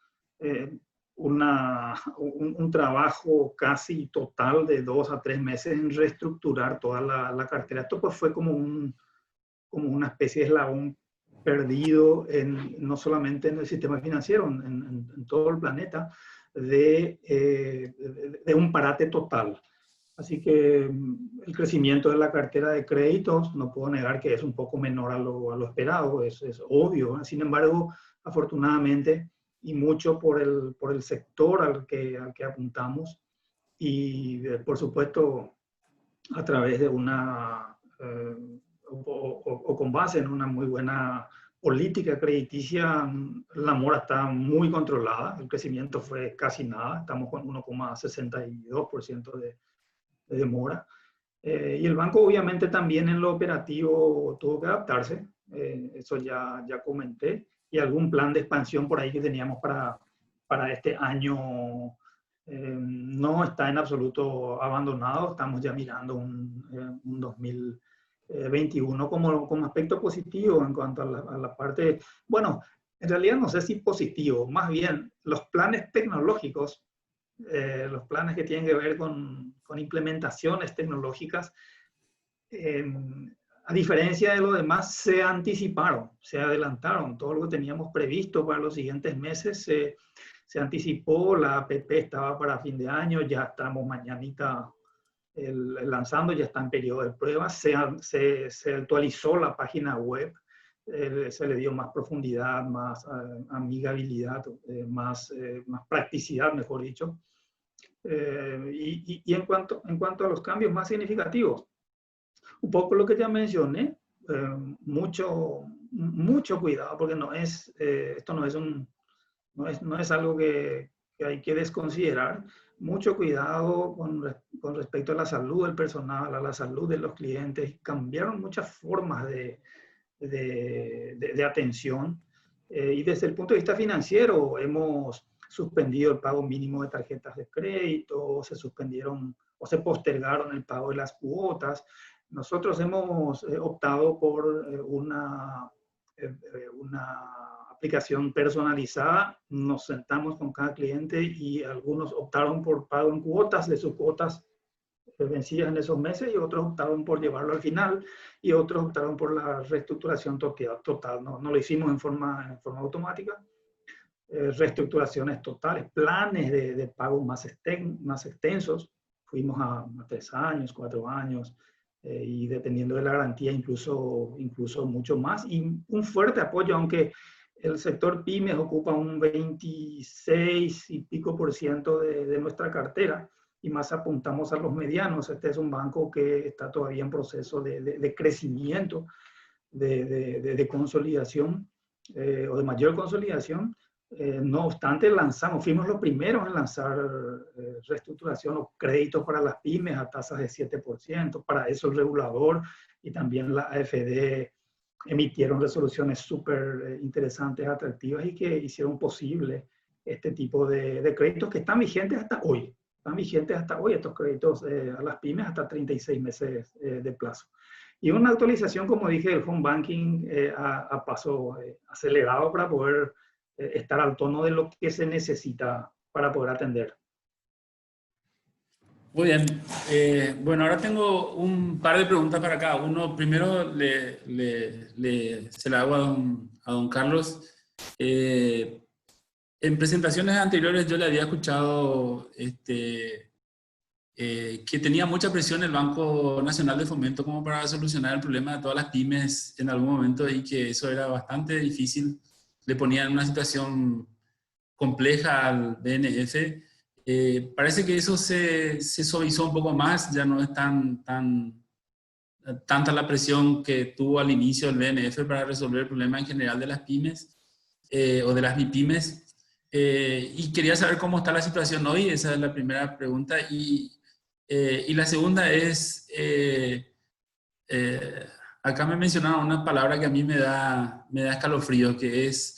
un trabajo casi total de 2 a 3 meses en reestructurar toda la cartera. Esto pues fue como una especie de eslabón perdido no solamente en el sistema financiero, en todo el planeta, de un parate total. Así que el crecimiento de la cartera de créditos, no puedo negar que es un poco menor a lo esperado, es obvio. Sin embargo, afortunadamente, y mucho por el sector al que apuntamos, y por supuesto a través de o con base en una muy buena política crediticia, la mora está muy controlada, el crecimiento fue casi nada, estamos con 1,62% de demora. Y el banco obviamente también en lo operativo tuvo que adaptarse, eso ya comenté, y algún plan de expansión por ahí que teníamos para este año no está en absoluto abandonado, estamos ya mirando un 2021 como aspecto positivo en cuanto a la parte, bueno, en realidad no sé si positivo, más bien los planes tecnológicos, los planes que tienen que ver con implementaciones tecnológicas, a diferencia de lo demás, se anticiparon, se adelantaron. Todo lo que teníamos previsto para los siguientes meses se anticipó, la APP estaba para fin de año, ya estamos mañanita lanzando, ya está en periodo de prueba, se actualizó la página web, se le dio más profundidad, más amigabilidad, más practicidad, mejor dicho. Y en cuanto a los cambios más significativos, un poco lo que ya mencioné, mucho cuidado, porque esto no es algo que hay que desconsiderar. Mucho cuidado con respecto a la salud del personal, a la salud de los clientes. Cambiaron muchas formas de atención. Y desde el punto de vista financiero, hemos suspendido el pago mínimo de tarjetas de crédito, se suspendieron o se postergaron el pago de las cuotas. Nosotros hemos optado por una aplicación personalizada. Nos sentamos con cada cliente y algunos optaron por pago en cuotas de sus cuotas vencidas en esos meses, y otros optaron por llevarlo al final, y otros optaron por la reestructuración total. No lo hicimos en forma automática. Reestructuraciones totales, planes de pago más extensos. Fuimos a 3 años, 4 años, y dependiendo de la garantía, incluso mucho más. Y un fuerte apoyo, aunque el sector pymes ocupa un 26 y pico % de nuestra cartera, y más apuntamos a los medianos. Este es un banco que está todavía en proceso de crecimiento, de consolidación, o de mayor consolidación. No obstante, fuimos los primeros en lanzar reestructuración o créditos para las pymes a tasas de 7%. Para eso el regulador y también la AFD emitieron resoluciones súper interesantes, atractivas, y que hicieron posible este tipo de créditos que están vigentes hasta hoy. Están vigentes hasta hoy estos créditos a las pymes hasta 36 meses de plazo. Y una actualización, como dije, del home banking a paso acelerado para poder estar al tono de lo que se necesita para poder atender. Muy bien. Bueno, ahora tengo un par de preguntas para cada uno. Primero se la hago a don Carlos. En presentaciones anteriores yo le había escuchado que tenía mucha presión el Banco Nacional de Fomento como para solucionar el problema de todas las pymes en algún momento, y que eso era bastante difícil. Le ponía en una situación compleja al BNF. Parece que eso se suavizó un poco más, ya no es tanta la presión que tuvo al inicio el BNF para resolver el problema en general de las pymes o de las MIPYMES. Y quería saber cómo está la situación hoy. Esa es la primera pregunta. Y la segunda es, acá me mencionaron una palabra que a mí me da escalofrío, que es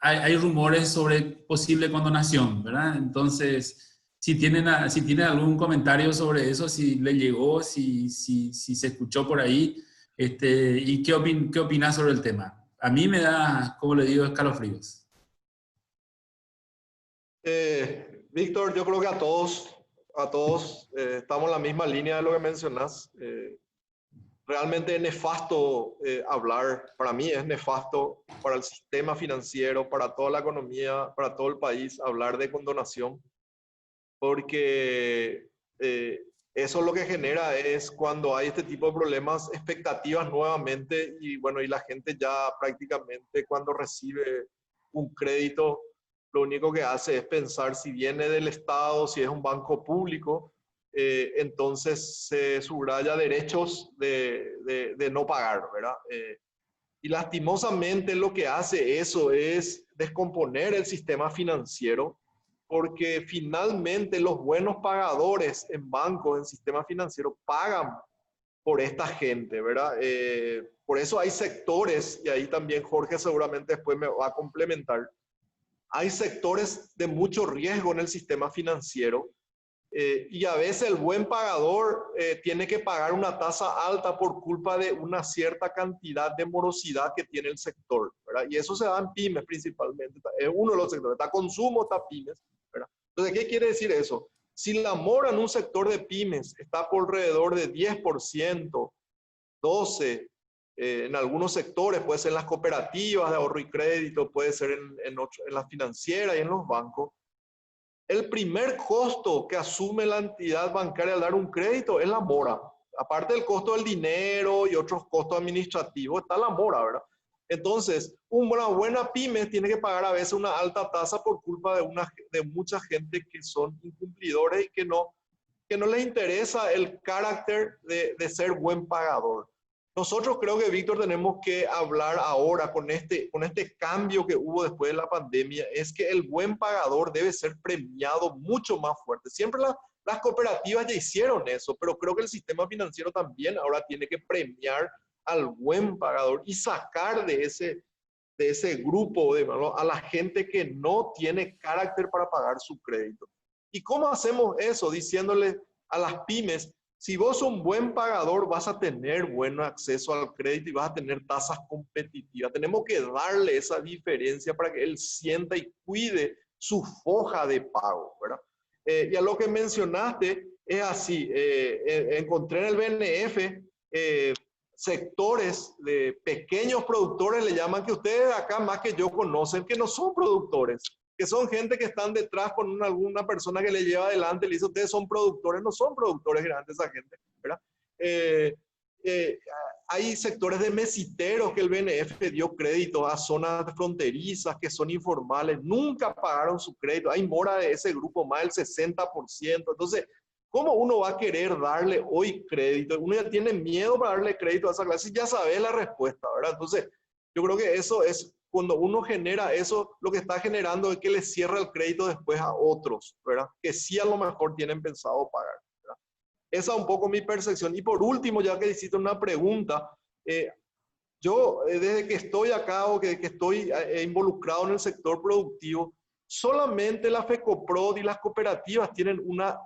hay rumores sobre posible condonación, ¿verdad? Entonces, si tienen algún comentario sobre eso, si le llegó, si se escuchó por ahí, y qué opina sobre el tema. A mí me da, como le digo, escalofríos. Víctor, yo creo que a todos estamos en la misma línea de lo que mencionas. Realmente es nefasto hablar, para mí es nefasto para el sistema financiero, para toda la economía, para todo el país, hablar de condonación, porque eso lo que genera es, cuando hay este tipo de problemas, expectativas nuevamente, y bueno, y la gente ya prácticamente cuando recibe un crédito, lo único que hace es pensar si viene del Estado, si es un banco público. Entonces se subraya derechos de no pagar, ¿verdad? Y lastimosamente lo que hace eso es descomponer el sistema financiero, porque finalmente los buenos pagadores en bancos, en sistema financiero, pagan por esta gente, ¿verdad? Por eso hay sectores, y ahí también Jorge seguramente después me va a complementar, hay sectores de mucho riesgo en el sistema financiero. Y a veces el buen pagador tiene que pagar una tasa alta por culpa de una cierta cantidad de morosidad que tiene el sector, ¿verdad? Y eso se da en pymes principalmente. Es uno de los sectores. Está consumo, está pymes, ¿verdad? Entonces, ¿qué quiere decir eso? Si la mora en un sector de pymes está por alrededor de 10%, 12%, en algunos sectores, puede ser en las cooperativas de ahorro y crédito, puede ser en las financieras y en los bancos. El primer costo que asume la entidad bancaria al dar un crédito es la mora. Aparte del costo del dinero y otros costos administrativos, está la mora, ¿verdad? Entonces, una buena pyme tiene que pagar a veces una alta tasa por culpa de mucha gente que son incumplidores y que no les interesa el carácter de ser buen pagador. Nosotros creo que, Víctor, tenemos que hablar ahora con este cambio que hubo después de la pandemia, es que el buen pagador debe ser premiado mucho más fuerte. Siempre las cooperativas ya hicieron eso, pero creo que el sistema financiero también ahora tiene que premiar al buen pagador y sacar de ese grupo a la gente que no tiene carácter para pagar su crédito. ¿Y cómo hacemos eso? Diciéndole a las pymes, si vos sos un buen pagador, vas a tener buen acceso al crédito y vas a tener tasas competitivas. Tenemos que darle esa diferencia para que él sienta y cuide su foja de pago, ¿verdad? Y a lo que mencionaste, es así. Encontré en el BNF sectores de pequeños productores, le llaman, que ustedes acá más que yo conocen, que no son productores, que son gente que están detrás con alguna persona que le lleva adelante, le dice, ustedes son productores, no son productores grandes esa gente, ¿verdad? Hay sectores de mesiteros que el BNF dio crédito a zonas fronterizas que son informales, nunca pagaron su crédito, hay mora de ese grupo más del 60%, entonces, ¿cómo uno va a querer darle hoy crédito? Uno ya tiene miedo para darle crédito a esa clase y ya sabe la respuesta, ¿verdad? Entonces, yo creo que eso es, cuando uno genera eso, lo que está generando es que le cierra el crédito después a otros, ¿verdad? Que sí a lo mejor tienen pensado pagar, ¿verdad? Esa es un poco mi percepción. Y por último, ya que hiciste una pregunta, yo desde que estoy acá o que estoy involucrado en el sector productivo, solamente la FECOPROD y las cooperativas tienen una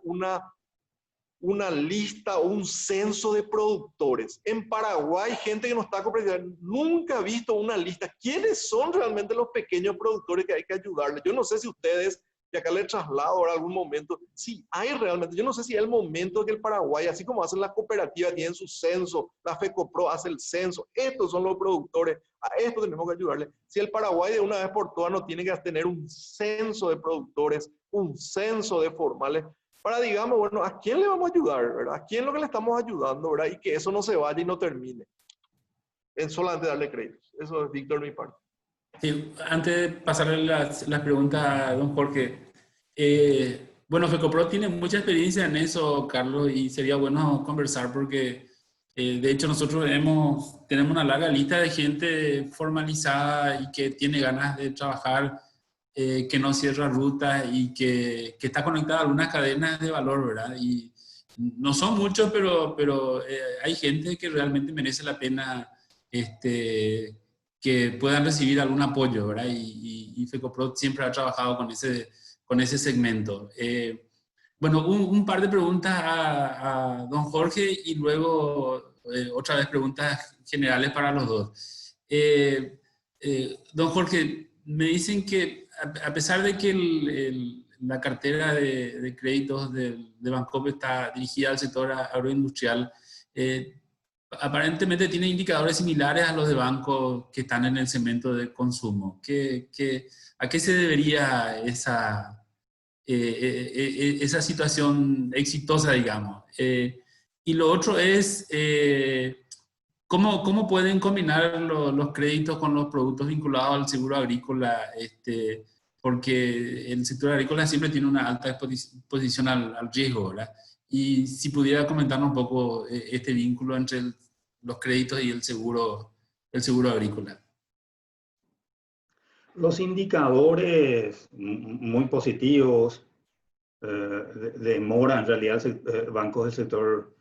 lista o un censo de productores. En Paraguay, gente que no está cooperativa, nunca ha visto una lista. ¿Quiénes son realmente los pequeños productores que hay que ayudarles? Yo no sé si ustedes, y acá les traslado ahora algún momento, si hay realmente, yo no sé si es el momento de que el Paraguay, así como hacen las cooperativas, tienen su censo, la FECOPRO hace el censo, estos son los productores, a estos tenemos que ayudarles. Si el Paraguay de una vez por todas no tiene que tener un censo de productores, un censo de formales, para, digamos, bueno, ¿a quién le vamos a ayudar, verdad? ¿A quién es lo que le estamos ayudando, verdad? Y que eso no se vaya y no termine en solamente darle créditos. Eso es, Víctor, mi parte. Sí, antes de pasarle las preguntas a don Jorge, bueno, FECOPROD tiene mucha experiencia en eso, Carlos, y sería bueno conversar porque, de hecho, nosotros tenemos una larga lista de gente formalizada y que tiene ganas de trabajar, que no cierra rutas y que está conectada a algunas cadenas de valor, ¿verdad? Y no son muchos, pero hay gente que realmente merece la pena que puedan recibir algún apoyo, ¿verdad? Y FECOPROD siempre ha trabajado con ese segmento. Bueno, un par de preguntas a don Jorge y luego otra vez preguntas generales para los dos. Don Jorge, me dicen que a pesar de que la cartera de créditos de Bancop está dirigida al sector agroindustrial, aparentemente tiene indicadores similares a los de bancos que están en el segmento de consumo. ¿A qué se debería esa situación exitosa, digamos? Y lo otro es, ¿cómo pueden combinar los créditos con los productos vinculados al seguro agrícola? Porque el sector agrícola siempre tiene una alta exposición al riesgo, ¿verdad? Y si pudiera comentarnos un poco este vínculo entre los créditos y el seguro agrícola. Los indicadores muy positivos de mora, en realidad, bancos del sector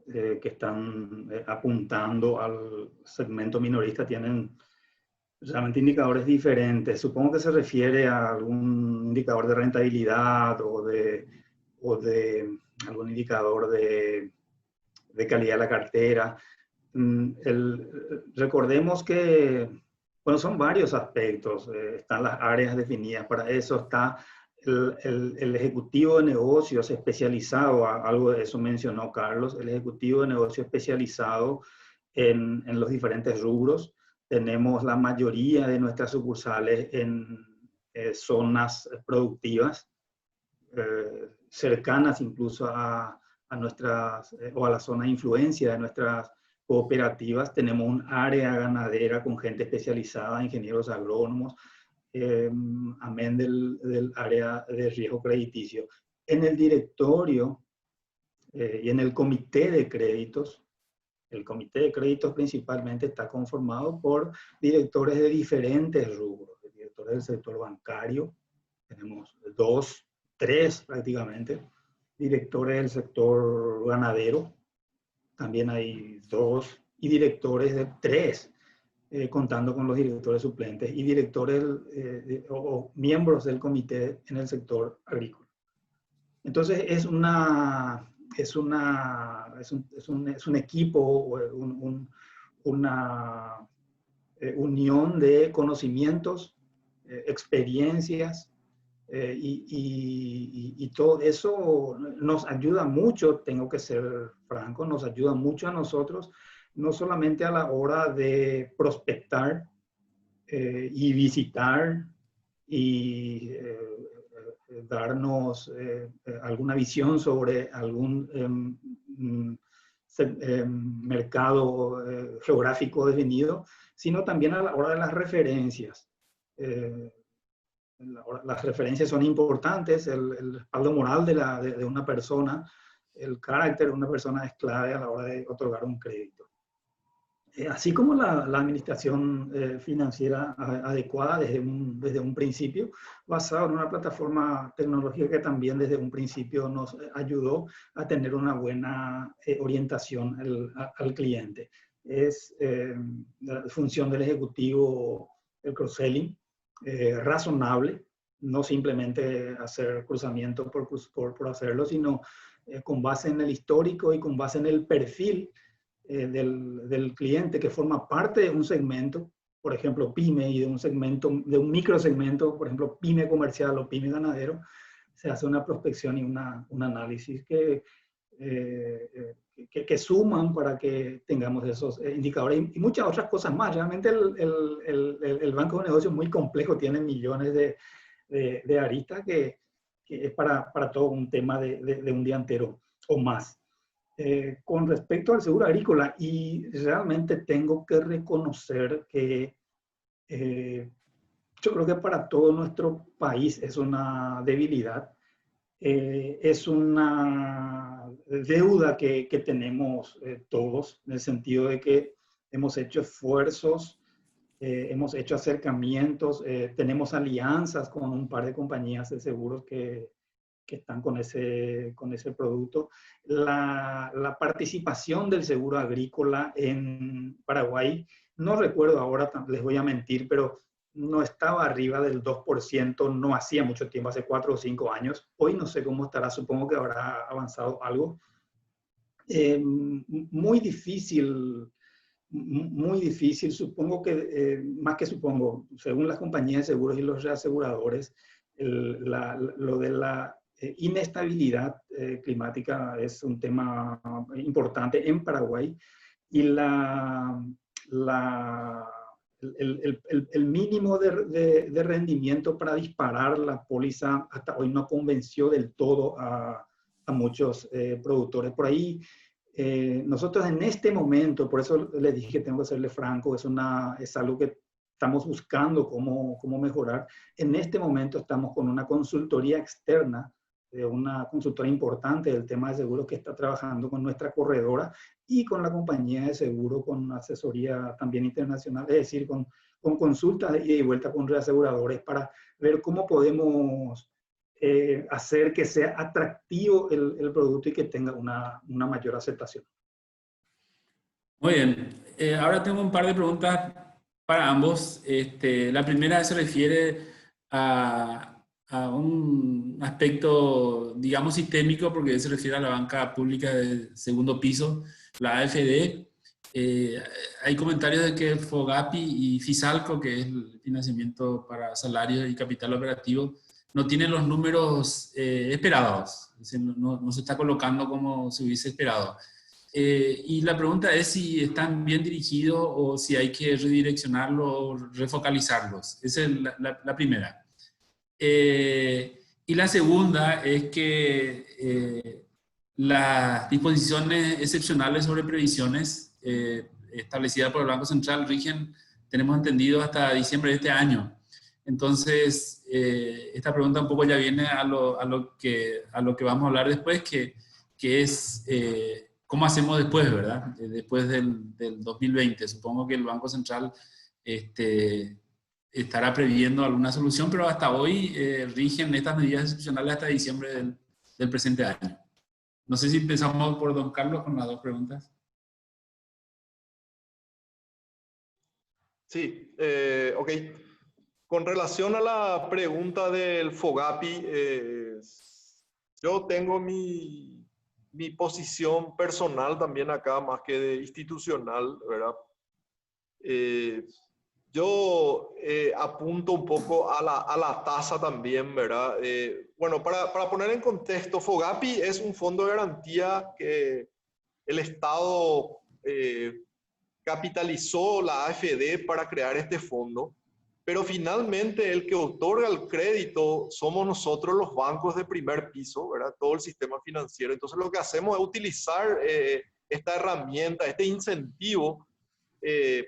que están apuntando al segmento minorista tienen realmente indicadores diferentes. Supongo que se refiere a algún indicador de rentabilidad o de algún indicador de calidad de la cartera. Recordemos que, bueno, son varios aspectos. Están las áreas definidas para eso. Está el ejecutivo de negocios especializado, algo de eso mencionó Carlos, el ejecutivo de negocio especializado en los diferentes rubros. Tenemos la mayoría de nuestras sucursales en zonas productivas, cercanas incluso a nuestras, o a la zona de influencia de nuestras cooperativas. Tenemos un área ganadera con gente especializada, ingenieros agrónomos, amén del área de riesgo crediticio. En el directorio y en el comité de créditos, el comité de créditos principalmente está conformado por directores de diferentes rubros, directores del sector bancario, tenemos 2, 3 prácticamente, directores del sector ganadero, también hay 2, y directores de 3, contando con los directores suplentes, y directores o miembros del comité en el sector agrícola. Entonces es un equipo, una unión de conocimientos, experiencias, y todo eso nos ayuda mucho, tengo que ser franco, nos ayuda mucho a nosotros, no solamente a la hora de prospectar y visitar y darnos alguna visión sobre algún mercado geográfico definido, sino también a la hora de las referencias. Las referencias son importantes, el respaldo moral de una persona, el carácter de una persona es clave a la hora de otorgar un crédito. Así como la administración financiera adecuada desde un principio, basado en una plataforma tecnológica que también desde un principio nos ayudó a tener una buena orientación al cliente. Es la función del ejecutivo, el cross-selling, razonable, no simplemente hacer cruzamiento por hacerlo, sino con base en el histórico y con base en el perfil del cliente que forma parte de un segmento, por ejemplo, pyme, y de un segmento, de un microsegmento, por ejemplo, pyme comercial o pyme ganadero, se hace una prospección y un análisis que suman para que tengamos esos indicadores y muchas otras cosas más. Realmente el banco de negocios es muy complejo, tiene millones de aristas que es para todo un tema de un día entero o más. Con respecto al seguro agrícola, y realmente tengo que reconocer que yo creo que para todo nuestro país es una debilidad, es una deuda que tenemos todos, en el sentido de que hemos hecho esfuerzos, hemos hecho acercamientos, tenemos alianzas con un par de compañías de seguros que están con ese producto. La participación del seguro agrícola en Paraguay, no recuerdo ahora, les voy a mentir, pero no estaba arriba del 2%, no hacía mucho tiempo, hace 4 o 5 años. Hoy no sé cómo estará, supongo que habrá avanzado algo. Muy difícil, supongo que, más que supongo, según las compañías de seguros y los reaseguradores, lo de la inestabilidad climática es un tema importante en Paraguay, y el mínimo de rendimiento para disparar la póliza hasta hoy no convenció del todo a muchos productores. Por ahí, nosotros en este momento, por eso les dije que tengo que serle franco, es algo que estamos buscando cómo mejorar. En este momento estamos con una consultoría externa, de una consultora importante del tema de seguros que está trabajando con nuestra corredora y con la compañía de seguro, con asesoría también internacional, es decir, con consultas de ida y vuelta con reaseguradores para ver cómo podemos hacer que sea atractivo el producto y que tenga una mayor aceptación. Muy bien. Ahora tengo un par de preguntas para ambos. La primera se refiere a un aspecto, digamos, sistémico, porque se refiere a la banca pública de segundo piso, la AFD. Hay comentarios de que FOGAPI y FISALCO, que es el financiamiento para salarios y capital operativo, no tienen los números esperados. Es decir, no se está colocando como se hubiese esperado. Y la pregunta es si están bien dirigidos o si hay que redireccionarlos o refocalizarlos. Esa es la primera. Y la segunda es que las disposiciones excepcionales sobre previsiones establecidas por el Banco Central rigen, tenemos entendido, hasta diciembre de este año. Entonces, esta pregunta un poco ya viene a lo que vamos a hablar después, que es cómo hacemos después, ¿verdad? Después del 2020. Supongo que el Banco Central estará previendo alguna solución, pero hasta hoy rigen estas medidas excepcionales hasta diciembre del presente año. No sé si empezamos por don Carlos con las dos preguntas. Sí, ok. Con relación a la pregunta del FOGAPI, yo tengo mi posición personal también acá, más que de institucional, ¿verdad? Yo apunto un poco a la tasa también, ¿verdad? Bueno, para poner en contexto, FOGAPI es un fondo de garantía que el Estado capitalizó la AFD para crear este fondo, pero finalmente el que otorga el crédito somos nosotros, los bancos de primer piso, ¿verdad? Todo el sistema financiero. Entonces lo que hacemos es utilizar esta herramienta, este incentivo,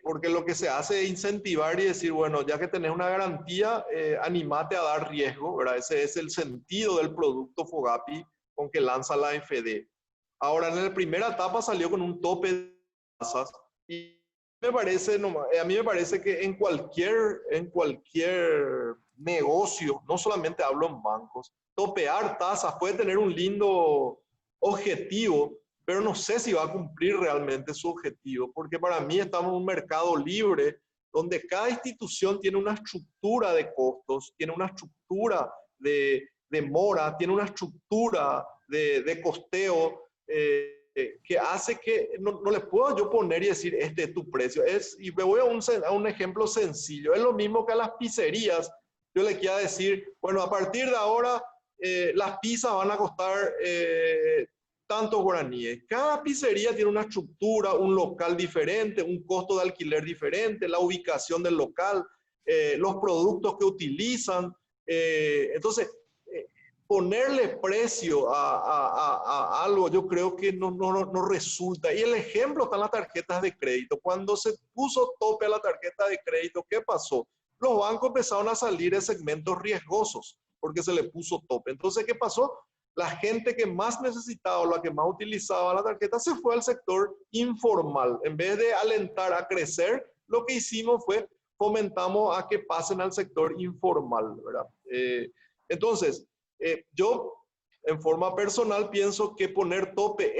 porque lo que se hace es incentivar y decir, bueno, ya que tenés una garantía, animate a dar riesgo, ¿verdad? Ese es el sentido del producto FOGAPI con que lanza la AFD. Ahora, en la primera etapa salió con un tope de tasas y a mí me parece que en cualquier negocio, no solamente hablo en bancos, topear tasas puede tener un lindo objetivo, pero no sé si va a cumplir realmente su objetivo, porque para mí estamos en un mercado libre donde cada institución tiene una estructura de costos, tiene una estructura de mora, tiene una estructura de costeo, que hace que no le puedo yo poner y decir, este es tu precio. Y me voy a un ejemplo sencillo. Es lo mismo que a las pizzerías. Yo le quiero decir, bueno, a partir de ahora las pizzas van a costar tantos guaraníes. Cada pizzería tiene una estructura, un local diferente, un costo de alquiler diferente, la ubicación del local, los productos que utilizan. Entonces, ponerle precio a algo, yo creo que no resulta. Y el ejemplo está en las tarjetas de crédito. Cuando se puso tope a la tarjeta de crédito, ¿qué pasó? Los bancos empezaron a salir de segmentos riesgosos porque se le puso tope. Entonces, ¿qué pasó? La gente que más necesitaba o la que más utilizaba la tarjeta se fue al sector informal. En vez de alentar a crecer, lo que hicimos fue fomentamos a que pasen al sector informal, ¿verdad? Entonces, yo en forma personal pienso que poner tope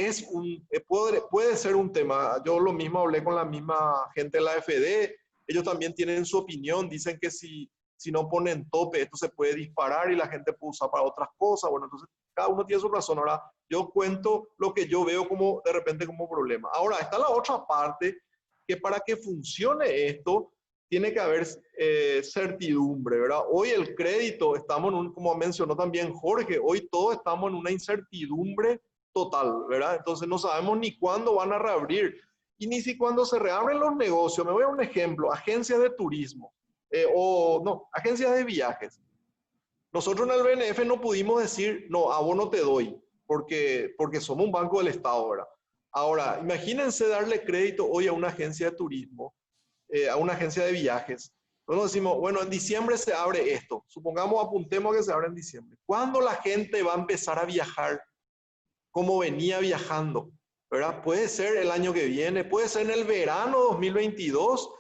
puede ser un tema. Yo lo mismo hablé con la misma gente de la AFD, ellos también tienen su opinión, dicen que si no ponen tope esto se puede disparar y la gente puede usar para otras cosas. Bueno, entonces cada uno tiene su razón. Ahora yo cuento lo que yo veo como de repente como problema. Ahora está la otra parte, que para que funcione esto tiene que haber certidumbre, ¿verdad? Hoy el crédito, estamos como mencionó también Jorge, hoy todos estamos en una incertidumbre total, ¿verdad? Entonces no sabemos ni cuándo van a reabrir y ni si cuando se reabren los negocios. Me voy a un ejemplo, agencias de turismo agencias de viajes. Nosotros en el BNF no pudimos decir, no, a vos no te doy, porque somos un banco del Estado, ¿verdad? Ahora, imagínense darle crédito hoy a una agencia de turismo, a una agencia de viajes. Nosotros decimos, bueno, en diciembre se abre esto. Supongamos, apuntemos a que se abre en diciembre. ¿Cuándo la gente va a empezar a viajar como venía viajando? ¿Verdad? Puede ser el año que viene, puede ser en el verano 2022,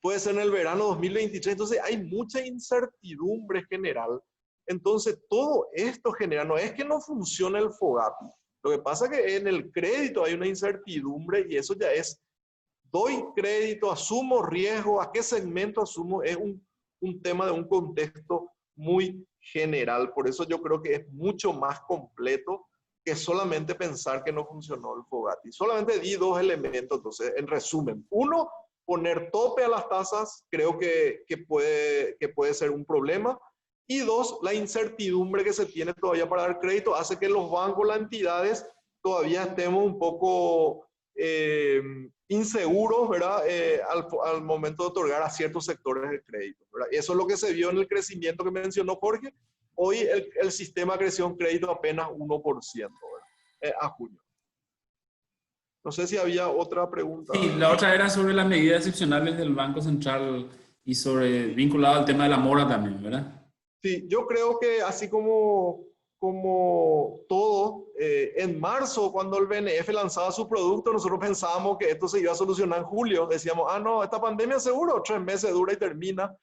puede ser en el verano 2023. Entonces hay mucha incertidumbre general. Entonces todo esto genera, no es que no funcione el FOGAPI. Lo que pasa es que en el crédito hay una incertidumbre y eso ya es, doy crédito, asumo riesgo, a qué segmento asumo, es un tema de un contexto muy general. Por eso yo creo que es mucho más completo que solamente pensar que no funcionó el FOGAPI. Solamente di dos elementos, entonces, en resumen. Uno, poner tope a las tasas, creo que puede ser un problema. Y dos, la incertidumbre que se tiene todavía para dar crédito hace que los bancos, las entidades, todavía estemos un poco inseguros, ¿verdad? Al momento de otorgar a ciertos sectores de crédito, ¿verdad? Eso es lo que se vio en el crecimiento que mencionó Jorge. Hoy el sistema creció en crédito apenas 1%, ¿verdad? A junio. No sé si había otra pregunta. Sí, la otra era sobre las medidas excepcionales del Banco Central y sobre vinculado al tema de la mora también, ¿verdad? Sí, yo creo que así como todo, en marzo, cuando el BNF lanzaba su producto, nosotros pensábamos que esto se iba a solucionar en julio. Decíamos, no, esta pandemia seguro 3 meses dura y termina.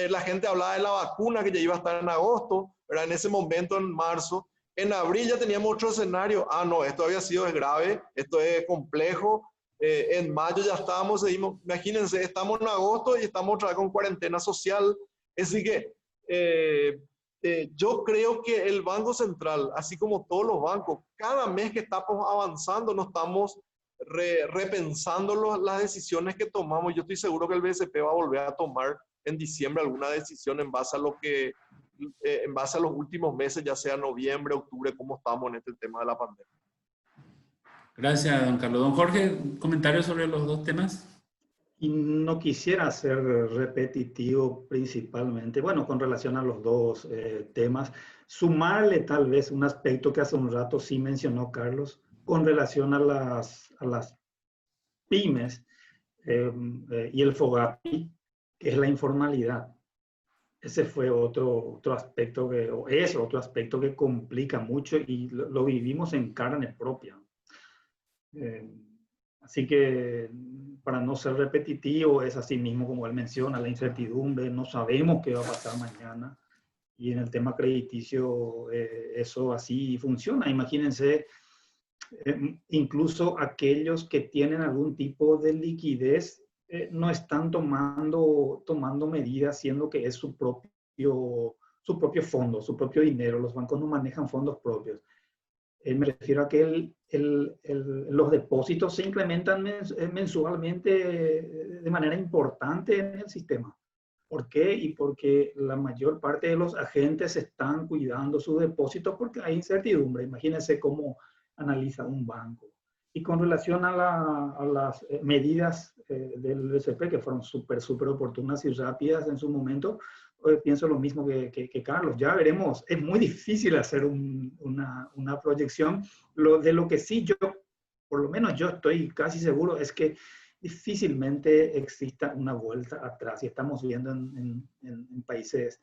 La gente hablaba de la vacuna que ya iba a estar en agosto, ¿verdad? En ese momento, en marzo. En abril ya teníamos otro escenario. No, esto había sido grave, esto es complejo. En mayo ya estábamos, seguimos, imagínense, estamos en agosto y estamos otra vez con cuarentena social. Así que yo creo que el Banco Central, así como todos los bancos, cada mes que estamos avanzando, nos estamos repensando las decisiones que tomamos. Yo estoy seguro que el BCP va a volver a tomar en diciembre alguna decisión en base a lo que, en base a los últimos meses, ya sea noviembre, octubre, cómo estamos en este tema de la pandemia. Gracias, don Carlos. Don Jorge, ¿comentarios sobre los dos temas? Y no quisiera ser repetitivo principalmente, bueno, con relación a los dos temas, sumarle tal vez un aspecto que hace un rato sí mencionó Carlos, con relación a las pymes y el FOGAPI, que es la informalidad. Ese fue otro aspecto otro aspecto que complica mucho y lo vivimos en carne propia. Así que, para no ser repetitivo, es así mismo como él menciona, la incertidumbre, no sabemos qué va a pasar mañana. Y en el tema crediticio, eso así funciona. Imagínense, incluso aquellos que tienen algún tipo de liquidez, no están tomando medidas, siendo que es su propio fondo, su propio dinero. Los bancos no manejan fondos propios. Me refiero a que los depósitos se incrementan mensualmente de manera importante en el sistema. ¿Por qué? Y porque la mayor parte de los agentes están cuidando sus depósitos porque hay incertidumbre. Imagínense cómo analiza un banco. Y con relación a las medidas del BCP, que fueron súper oportunas y rápidas en su momento, pienso lo mismo que Carlos. Ya veremos, es muy difícil hacer una proyección. De lo que sí yo, por lo menos yo estoy casi seguro, es que difícilmente exista una vuelta atrás. Y estamos viendo en países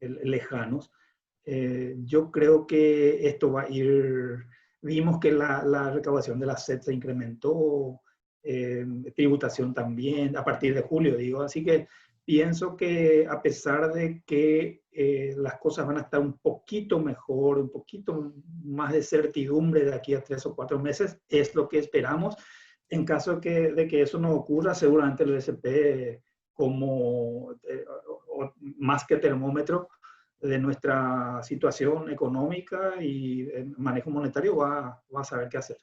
lejanos. Yo creo que esto va a ir... Vimos que la recaudación de la SED se incrementó, tributación también, a partir de julio, digo. Así que pienso que a pesar de que las cosas van a estar un poquito mejor, un poquito más de certidumbre de aquí a 3 o 4 meses, es lo que esperamos. En caso de que eso no ocurra, seguramente el BCP, como más que termómetro de nuestra situación económica y manejo monetario, va a saber qué hacer.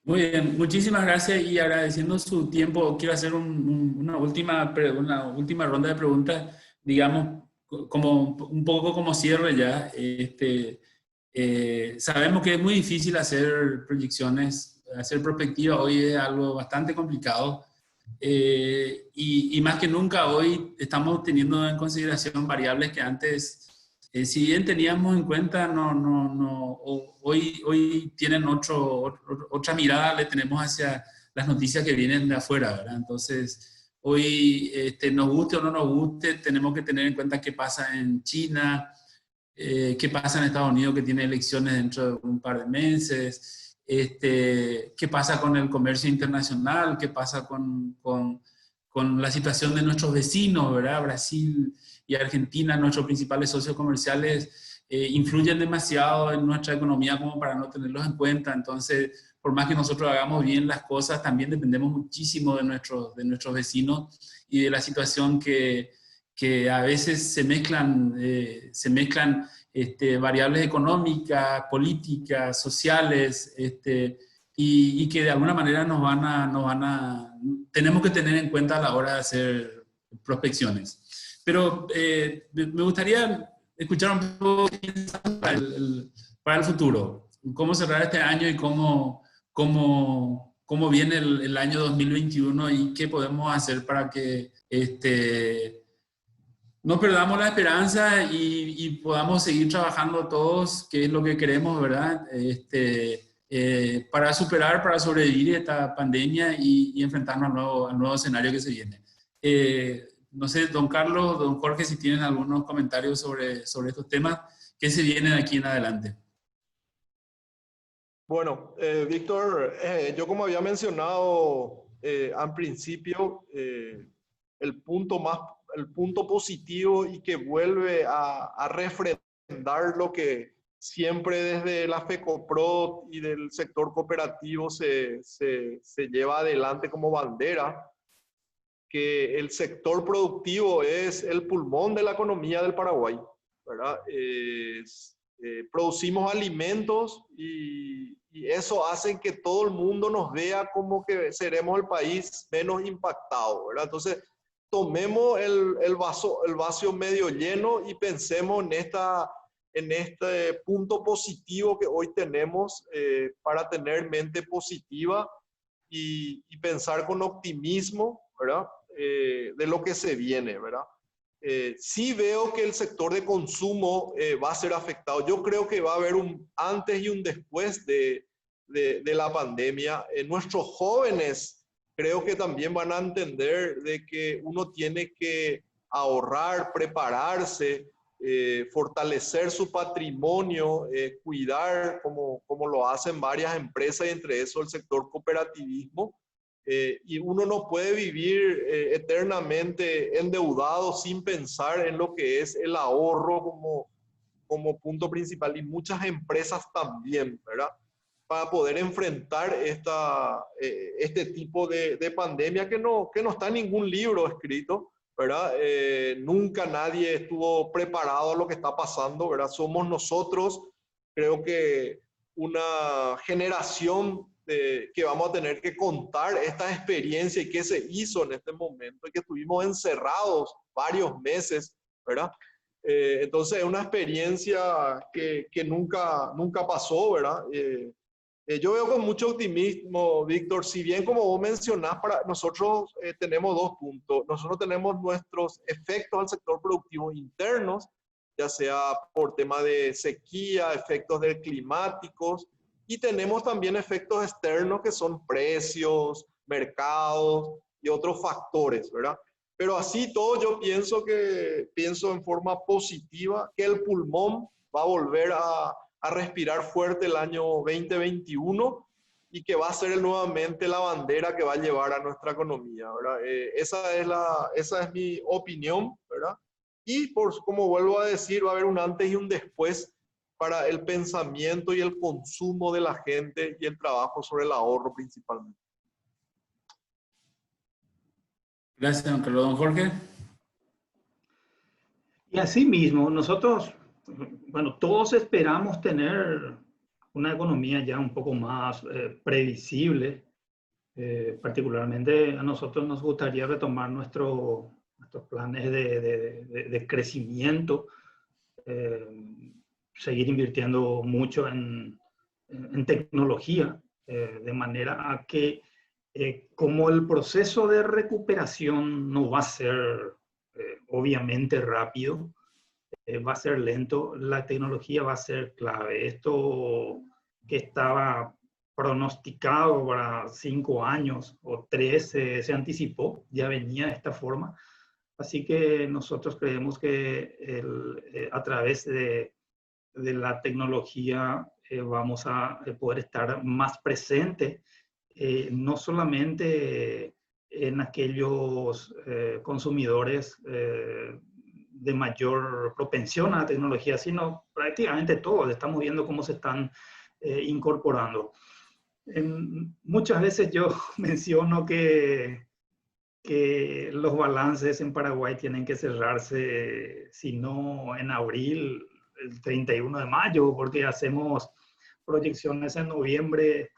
Muy bien, muchísimas gracias y agradeciendo su tiempo, quiero hacer una última ronda de preguntas, digamos, como un poco como cierre ya. Sabemos que es muy difícil hacer proyecciones, hacer perspectivas, hoy es algo bastante complicado. Y más que nunca hoy estamos teniendo en consideración variables que antes, si bien teníamos en cuenta, hoy tienen otra mirada, le tenemos hacia las noticias que vienen de afuera, ¿verdad? Entonces, hoy, nos guste o no nos guste, tenemos que tener en cuenta qué pasa en China, qué pasa en Estados Unidos, que tiene elecciones dentro de un par de meses, qué pasa con el comercio internacional, qué pasa con la situación de nuestros vecinos, ¿verdad? Brasil y Argentina, nuestros principales socios comerciales, influyen demasiado en nuestra economía como para no tenerlos en cuenta. Entonces, por más que nosotros hagamos bien las cosas, también dependemos muchísimo de nuestros vecinos y de la situación que a veces se mezclan variables económicas, políticas, sociales, y que de alguna manera tenemos que tener en cuenta a la hora de hacer prospecciones. Pero me gustaría escuchar un poco para el futuro, cómo cerrar este año y cómo cómo viene el año 2021 y qué podemos hacer para que no perdamos la esperanza y podamos seguir trabajando todos, que es lo que queremos, ¿verdad? Para superar, para sobrevivir esta pandemia y enfrentarnos al nuevo escenario que se viene. No sé, don Carlos, don Jorge, si tienen algunos comentarios sobre estos temas que se vienen aquí en adelante. Bueno, Víctor, yo como había mencionado al principio, el punto positivo y que vuelve a refrendar lo que siempre desde la FECOPROD y del sector cooperativo se lleva adelante como bandera, que el sector productivo es el pulmón de la economía del Paraguay, ¿verdad? Producimos alimentos y eso hace que todo el mundo nos vea como que seremos el país menos impactado, ¿verdad? Entonces, tomemos el vaso medio lleno y pensemos en este punto positivo que hoy tenemos para tener mente positiva y pensar con optimismo, ¿verdad? De lo que se viene, ¿verdad? Sí veo que el sector de consumo va a ser afectado. Yo creo que va a haber un antes y un después de la pandemia. Nuestros jóvenes creo que también van a entender de que uno tiene que ahorrar, prepararse, fortalecer su patrimonio, cuidar como lo hacen varias empresas y entre eso el sector cooperativismo. Y uno no puede vivir eternamente endeudado sin pensar en lo que es el ahorro como punto principal, y muchas empresas también, ¿verdad? Para poder enfrentar este tipo de pandemia que no está en ningún libro escrito, ¿verdad? Nunca nadie estuvo preparado a lo que está pasando, ¿verdad? Somos nosotros, creo que una generación que vamos a tener que contar esta experiencia y qué se hizo en este momento y que estuvimos encerrados varios meses, ¿verdad? Entonces es una experiencia que nunca pasó, ¿verdad? Yo veo con mucho optimismo, Víctor, si bien como vos mencionás, para nosotros tenemos dos puntos. Nosotros tenemos nuestros efectos al sector productivo internos, ya sea por tema de sequía, efectos climáticos, y tenemos también efectos externos que son precios, mercados y otros factores, ¿verdad? Pero así todo yo pienso en forma positiva que el pulmón va a volver a respirar fuerte el año 2021 y que va a ser nuevamente la bandera que va a llevar a nuestra economía, ¿verdad? Esa es mi opinión, ¿verdad? Y como vuelvo a decir, va a haber un antes y un después para el pensamiento y el consumo de la gente y el trabajo sobre el ahorro principalmente. Gracias, don Carlos. Don Jorge. Y así mismo, nosotros, bueno, todos esperamos tener una economía ya un poco más previsible. Particularmente a nosotros nos gustaría retomar nuestros planes de crecimiento, seguir invirtiendo mucho en tecnología, de manera a que como el proceso de recuperación no va a ser obviamente rápido, va a ser lento, la tecnología va a ser clave. Esto que estaba pronosticado para 5 años o 3 se anticipó, ya venía de esta forma. Así que nosotros creemos que a través de la tecnología vamos a poder estar más presentes, no solamente en aquellos consumidores de mayor propensión a la tecnología, sino prácticamente todos. Estamos viendo cómo se están incorporando. Muchas veces yo menciono que los balances en Paraguay tienen que cerrarse, si no en abril, el 31 de mayo, porque hacemos proyecciones en noviembre,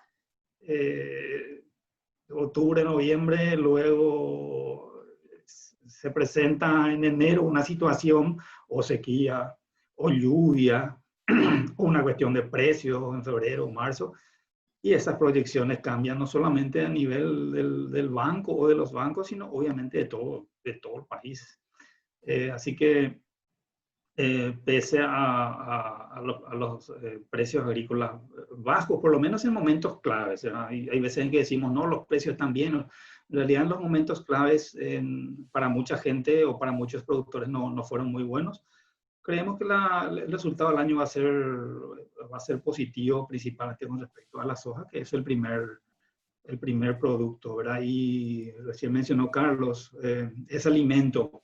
octubre, noviembre, luego se presenta en enero una situación o sequía o lluvia o una cuestión de precios en febrero o marzo, Y esas proyecciones cambian no solamente a nivel del banco o de los bancos, sino obviamente de todo el país. Así que pese a los precios agrícolas bajos, por lo menos en momentos claves. Hay veces en que decimos, no, los precios están bien. En realidad, en los momentos claves, para mucha gente o para muchos productores no fueron muy buenos. Creemos que el resultado del año va a ser positivo, principalmente con respecto a la soja, que es el primer producto, ¿verdad? Y recién mencionó Carlos, es alimento.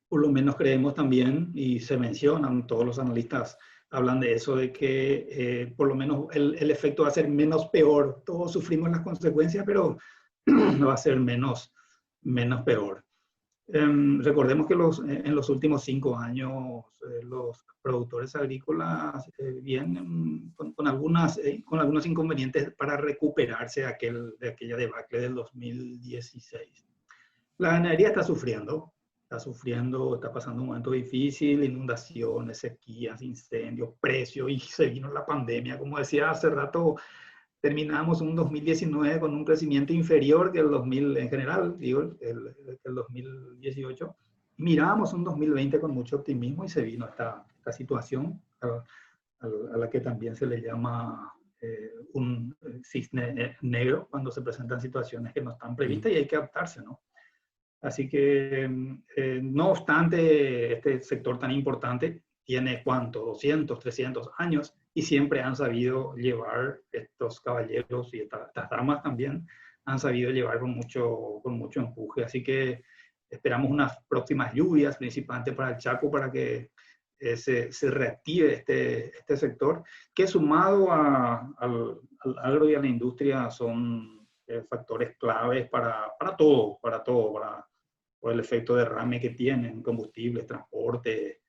Por lo menos creemos también, y se mencionan, todos los analistas hablan de eso, de que por lo menos el efecto va a ser menos peor. Todos sufrimos las consecuencias, pero va a ser menos peor. Recordemos que en los últimos 5 años los productores agrícolas vienen con algunos inconvenientes para recuperarse de aquella debacle del 2016. La ganadería está sufriendo, está pasando un momento difícil, inundaciones, sequías, incendios, precios, y se vino la pandemia. Como decía hace rato, terminamos un 2019 con un crecimiento inferior que el 2000 en general, digo, el 2018. Mirábamos un 2020 con mucho optimismo y se vino esta situación a la que también se le llama un cisne negro, cuando se presentan situaciones que no están previstas y hay que adaptarse, ¿no? Así que, no obstante, este sector tan importante tiene, ¿cuánto? 200, 300 años, y siempre han sabido llevar, estos caballeros y estas damas también, han sabido llevar con mucho empuje. Así que esperamos unas próximas lluvias, principalmente para el Chaco, para que se reactive este sector, que sumado al agro y a la industria son factores claves para todo, por el efecto derrame que tienen, combustibles, transporte,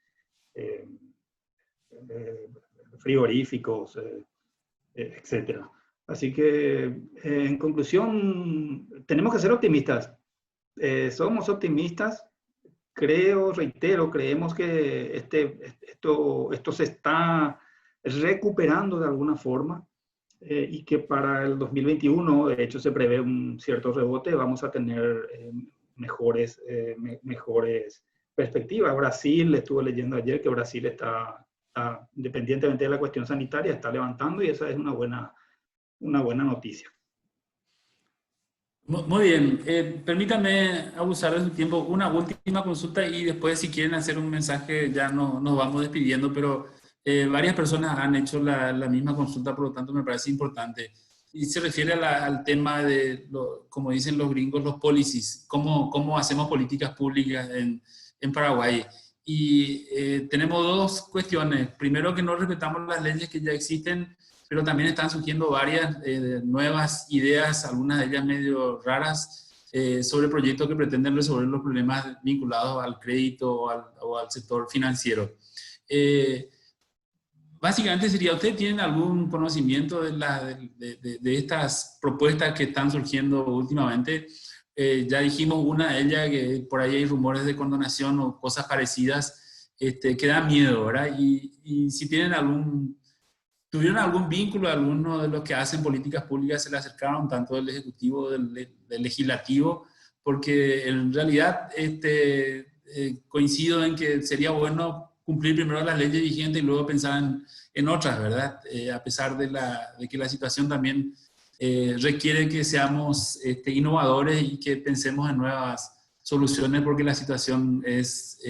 frigoríficos, etc. Así que, en conclusión, tenemos que ser optimistas. Somos optimistas. Creemos que esto se está recuperando de alguna forma. Y que para el 2021, de hecho, se prevé un cierto rebote, vamos a tener mejores perspectivas. Brasil, estuve leyendo ayer que Brasil está, independientemente de la cuestión sanitaria, está levantando, y esa es una buena noticia. Muy bien, permítame abusar de su tiempo. Una última consulta y después, si quieren hacer un mensaje, ya nos vamos despidiendo, pero varias personas han hecho la misma consulta, por lo tanto me parece importante. Y se refiere al tema de, como dicen los gringos, los policies, cómo hacemos políticas públicas en Paraguay. Y tenemos dos cuestiones. Primero, que no respetamos las leyes que ya existen, pero también están surgiendo varias nuevas ideas, algunas de ellas medio raras, sobre proyectos que pretenden resolver los problemas vinculados al crédito o al sector financiero. Básicamente sería, ¿ustedes tienen algún conocimiento de estas propuestas que están surgiendo últimamente? Ya dijimos una de ellas, que por ahí hay rumores de condonación o cosas parecidas, que dan miedo, ¿verdad? Y si tuvieron algún vínculo, alguno de los que hacen políticas públicas se le acercaron, tanto del Ejecutivo, del Legislativo, porque en realidad coincido en que sería bueno cumplir primero las leyes vigentes y luego pensar en otras, ¿verdad? A pesar de que la situación también requiere que seamos innovadores y que pensemos en nuevas soluciones, porque la situación es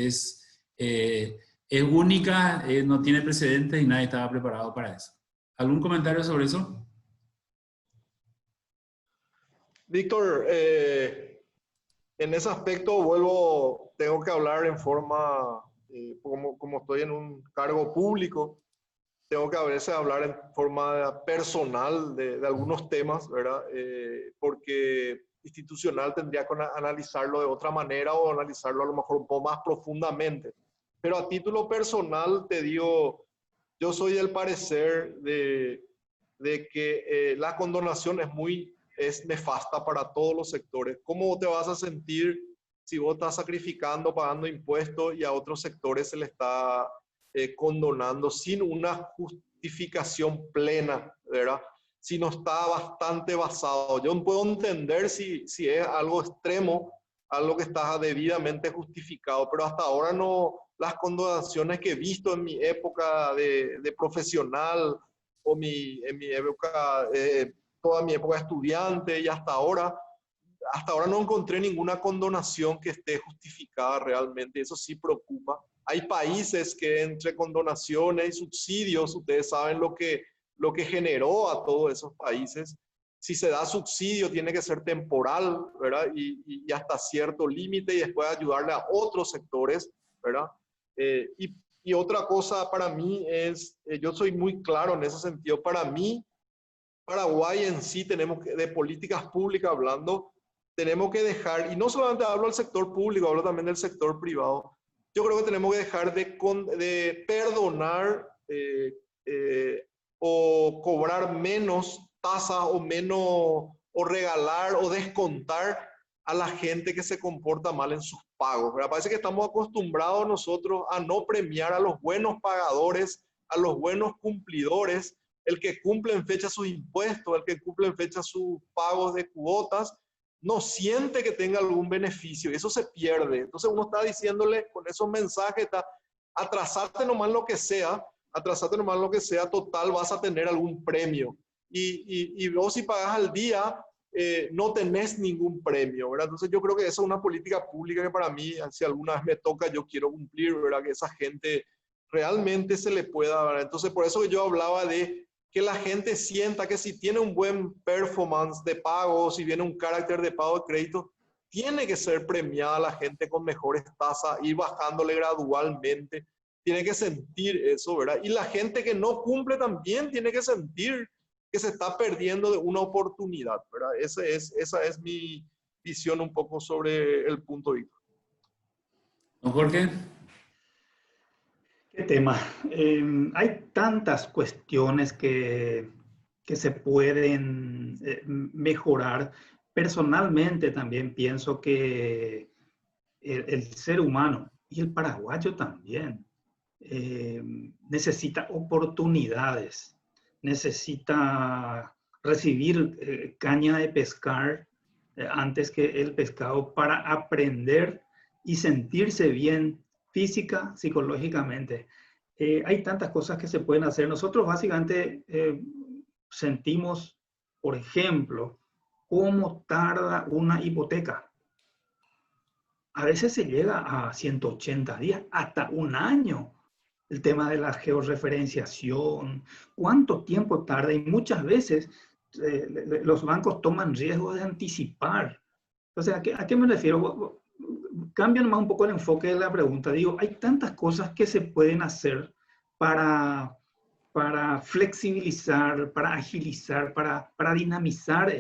única, no tiene precedentes y nadie estaba preparado para eso. ¿Algún comentario sobre eso? Víctor, en ese aspecto tengo que hablar en forma, como estoy en un cargo público, tengo que a veces hablar en forma personal de algunos temas, ¿verdad? Porque institucional tendría que analizarlo de otra manera o analizarlo a lo mejor un poco más profundamente. Pero a título personal te digo, yo soy del parecer de que la condonación es nefasta para todos los sectores. ¿Cómo te vas a sentir si vos estás sacrificando, pagando impuestos y a otros sectores se le está condonando sin una justificación plena, ¿verdad? si no está bastante basado. Yo no puedo entender si es algo extremo, algo que está debidamente justificado, pero hasta ahora no, las condonaciones que he visto en mi época de profesional o en mi época, toda mi época de estudiante y hasta ahora no encontré ninguna condonación que esté justificada realmente. Eso sí preocupa. Hay países que entre condonaciones y subsidios, ustedes saben lo que generó a todos esos países. Si se da subsidio, tiene que ser temporal, ¿verdad? Y hasta cierto límite y después ayudarle a otros sectores, ¿verdad? Y otra cosa para mí es, yo soy muy claro en ese sentido, para mí, Paraguay en sí tenemos que, de políticas públicas hablando, tenemos que dejar, y no solamente hablo del sector público, hablo también del sector privado, yo creo que tenemos que dejar de perdonar o cobrar menos tasas o menos, o regalar o descontar a la gente que se comporta mal en sus pagos, ¿verdad? Parece que estamos acostumbrados nosotros a no premiar a los buenos pagadores, a los buenos cumplidores, el que cumple en fecha sus impuestos, el que cumple en fecha sus pagos de cuotas, no siente que tenga algún beneficio y eso se pierde. Entonces uno está diciéndole con esos mensajes, atrasarte nomás lo que sea, total vas a tener algún premio. Y vos si pagas al día, no tenés ningún premio, ¿verdad? Entonces yo creo que esa es una política pública que para mí, si alguna vez me toca, yo quiero cumplir, ¿verdad? Que esa gente realmente se le pueda, ¿verdad? Entonces por eso yo hablaba de que la gente sienta que si tiene un buen performance de pago, si viene un carácter de pago de crédito, tiene que ser premiada la gente con mejores tasas, ir bajándole gradualmente, tiene que sentir eso, ¿verdad? Y la gente que no cumple también tiene que sentir que se está perdiendo de una oportunidad, ¿verdad? Esa es mi visión un poco sobre el punto, Víctor. Don Jorge. ¿Qué tema? Hay tantas cuestiones que se pueden mejorar. Personalmente también pienso que el ser humano y el paraguayo también necesita oportunidades, necesita recibir caña de pescar antes que el pescado para aprender y sentirse bien física, psicológicamente. Hay tantas cosas que se pueden hacer. Nosotros básicamente sentimos, por ejemplo, cómo tarda una hipoteca. A veces se llega a 180 días, hasta un año. El tema de la georreferenciación, cuánto tiempo tarda, y muchas veces los bancos toman riesgos de anticipar. Entonces, ¿a qué me refiero? Cambio nomás un poco el enfoque de la pregunta. Digo, hay tantas cosas que se pueden hacer para flexibilizar, para agilizar, para dinamizar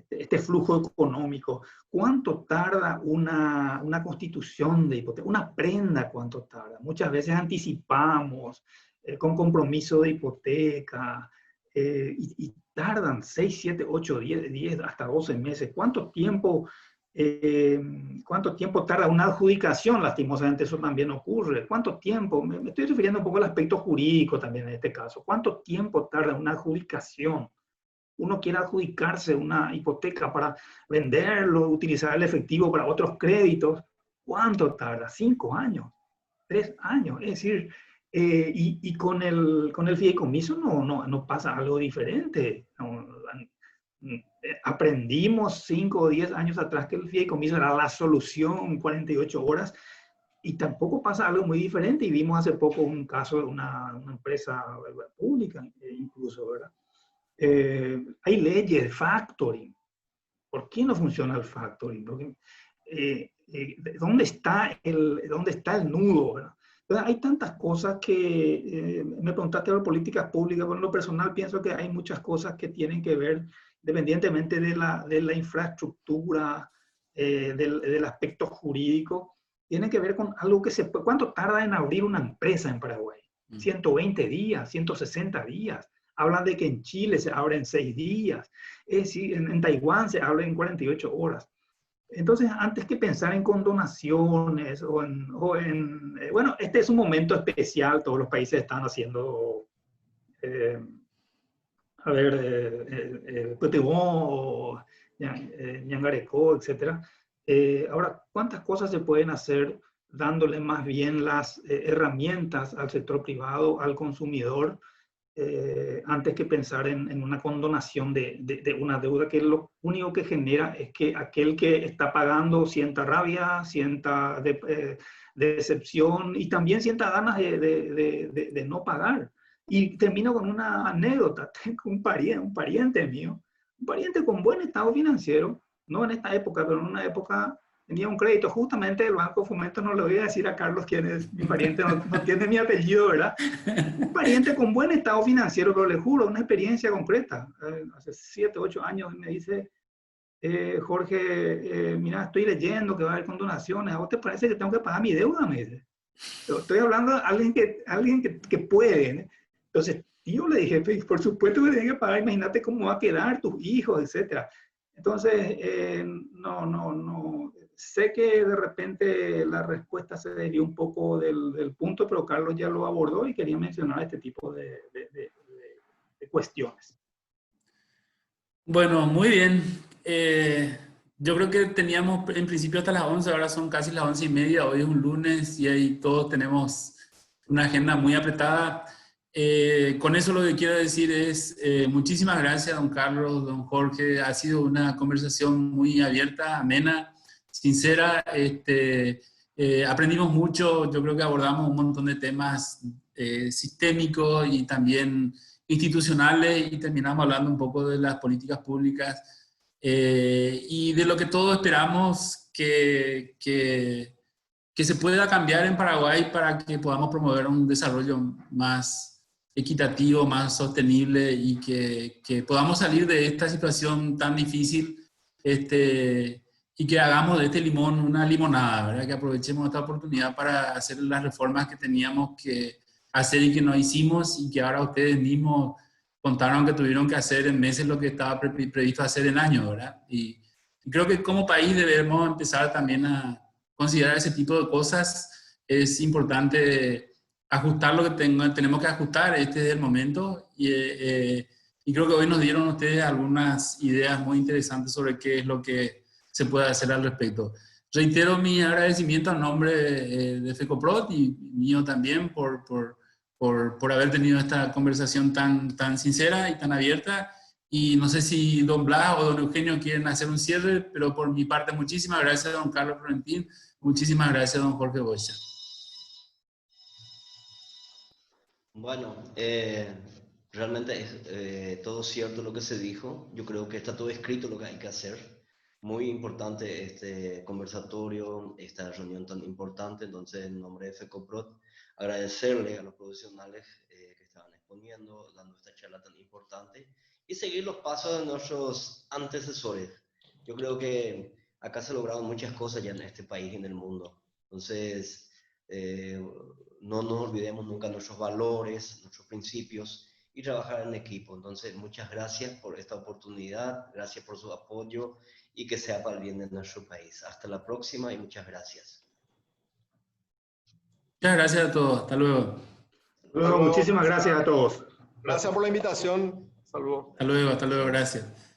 este flujo económico. ¿Cuánto tarda una constitución de hipoteca? Una prenda, ¿cuánto tarda? Muchas veces anticipamos con compromiso de hipoteca y tardan 6, 7, 8, 10, hasta 12 meses. ¿Cuánto tiempo tarda una adjudicación? Lastimosamente eso también ocurre. ¿Cuánto tiempo? Me estoy refiriendo un poco al aspecto jurídico también en este caso. ¿Cuánto tiempo tarda una adjudicación? Uno quiere adjudicarse una hipoteca para venderlo, utilizar el efectivo para otros créditos. ¿Cuánto tarda? 5 años, 3 años. Es decir, y con el fideicomiso no pasa algo diferente. Aprendimos 5 o 10 años atrás que el fideicomiso era la solución, 48 horas, y tampoco pasa algo muy diferente. Y vimos hace poco un caso de una empresa pública, incluso, ¿verdad? Hay leyes de factoring. ¿Por qué no funciona el factoring? Porque, ¿dónde está el nudo, ¿verdad? Entonces, hay tantas cosas que me preguntaste sobre políticas públicas. Bueno, en lo personal pienso que hay muchas cosas que tienen que ver, independientemente de la infraestructura, del aspecto jurídico, tiene que ver con algo que ¿cuánto tarda en abrir una empresa en Paraguay? 120 días, 160 días. Hablan de que en Chile se abre en 6 días. Es decir, en Taiwán se abre en 48 horas. Entonces, antes que pensar en condonaciones bueno, este es un momento especial. Todos los países están haciendo a ver, Petebón o Ñangarecó, etc. Ahora, ¿cuántas cosas se pueden hacer dándole más bien las herramientas al sector privado, al consumidor, antes que pensar en una condonación de una deuda que lo único que genera es que aquel que está pagando sienta rabia, sienta decepción y también sienta ganas de no pagar? Y termino con una anécdota. Tengo un pariente mío, un pariente con buen estado financiero, no en esta época, pero en una época tenía un crédito justamente del Banco Fomento. No le voy a decir a Carlos quién es mi pariente, no tiene mi apellido, ¿verdad? Un pariente con buen estado financiero, pero le juro, una experiencia concreta. Hace 7, 8 años me dice, Jorge, mira, estoy leyendo que va a haber condonaciones. ¿A vos te parece que tengo que pagar mi deuda? Me dice. Estoy hablando de alguien que puede, ¿eh? Entonces, yo le dije, por supuesto que tienes que pagar, imagínate cómo va a quedar tus hijos, etc. Entonces, no. Sé que de repente la respuesta se desvió un poco del punto, pero Carlos ya lo abordó y quería mencionar este tipo de cuestiones. Bueno, muy bien. Yo creo que teníamos en principio hasta las 11, ahora son casi las 11:30, hoy es un lunes y ahí todos tenemos una agenda muy apretada. Con eso lo que quiero decir es muchísimas gracias, don Carlos, don Jorge. Ha sido una conversación muy abierta, amena, sincera. Aprendimos mucho, yo creo que abordamos un montón de temas sistémicos y también institucionales y terminamos hablando un poco de las políticas públicas y de lo que todos esperamos que se pueda cambiar en Paraguay para que podamos promover un desarrollo más equitativo, más sostenible y que podamos salir de esta situación tan difícil y que hagamos de este limón una limonada, ¿verdad? Que aprovechemos esta oportunidad para hacer las reformas que teníamos que hacer y que no hicimos y que ahora ustedes mismos contaron que tuvieron que hacer en meses lo que estaba previsto hacer en años, ¿verdad? Y creo que como país debemos empezar también a considerar ese tipo de cosas. Es importante ajustar lo que tenemos que ajustar, este es el momento, y creo que hoy nos dieron ustedes algunas ideas muy interesantes sobre qué es lo que se puede hacer al respecto. Reitero mi agradecimiento a nombre de FECOPROT y mío también por haber tenido esta conversación tan sincera y tan abierta. Y no sé si don Blas o don Eugenio quieren hacer un cierre, pero por mi parte muchísimas gracias a don Carlos Florentín, muchísimas gracias a don Jorge Bocha. Bueno, realmente es todo cierto lo que se dijo. Yo creo que está todo escrito lo que hay que hacer. Muy importante este conversatorio, esta reunión tan importante. Entonces, en nombre de FECOPROT, agradecerle a los profesionales que estaban exponiendo, dando esta charla tan importante y seguir los pasos de nuestros antecesores. Yo creo que acá se han logrado muchas cosas ya en este país y en el mundo. Entonces, no nos olvidemos nunca nuestros valores, nuestros principios y trabajar en equipo. Entonces, muchas gracias por esta oportunidad, gracias por su apoyo y que sea para el bien de nuestro país. Hasta la próxima y muchas gracias. Muchas gracias a todos, hasta luego. Muchísimas gracias a todos. Gracias por la invitación. Saludos. Hasta luego, gracias.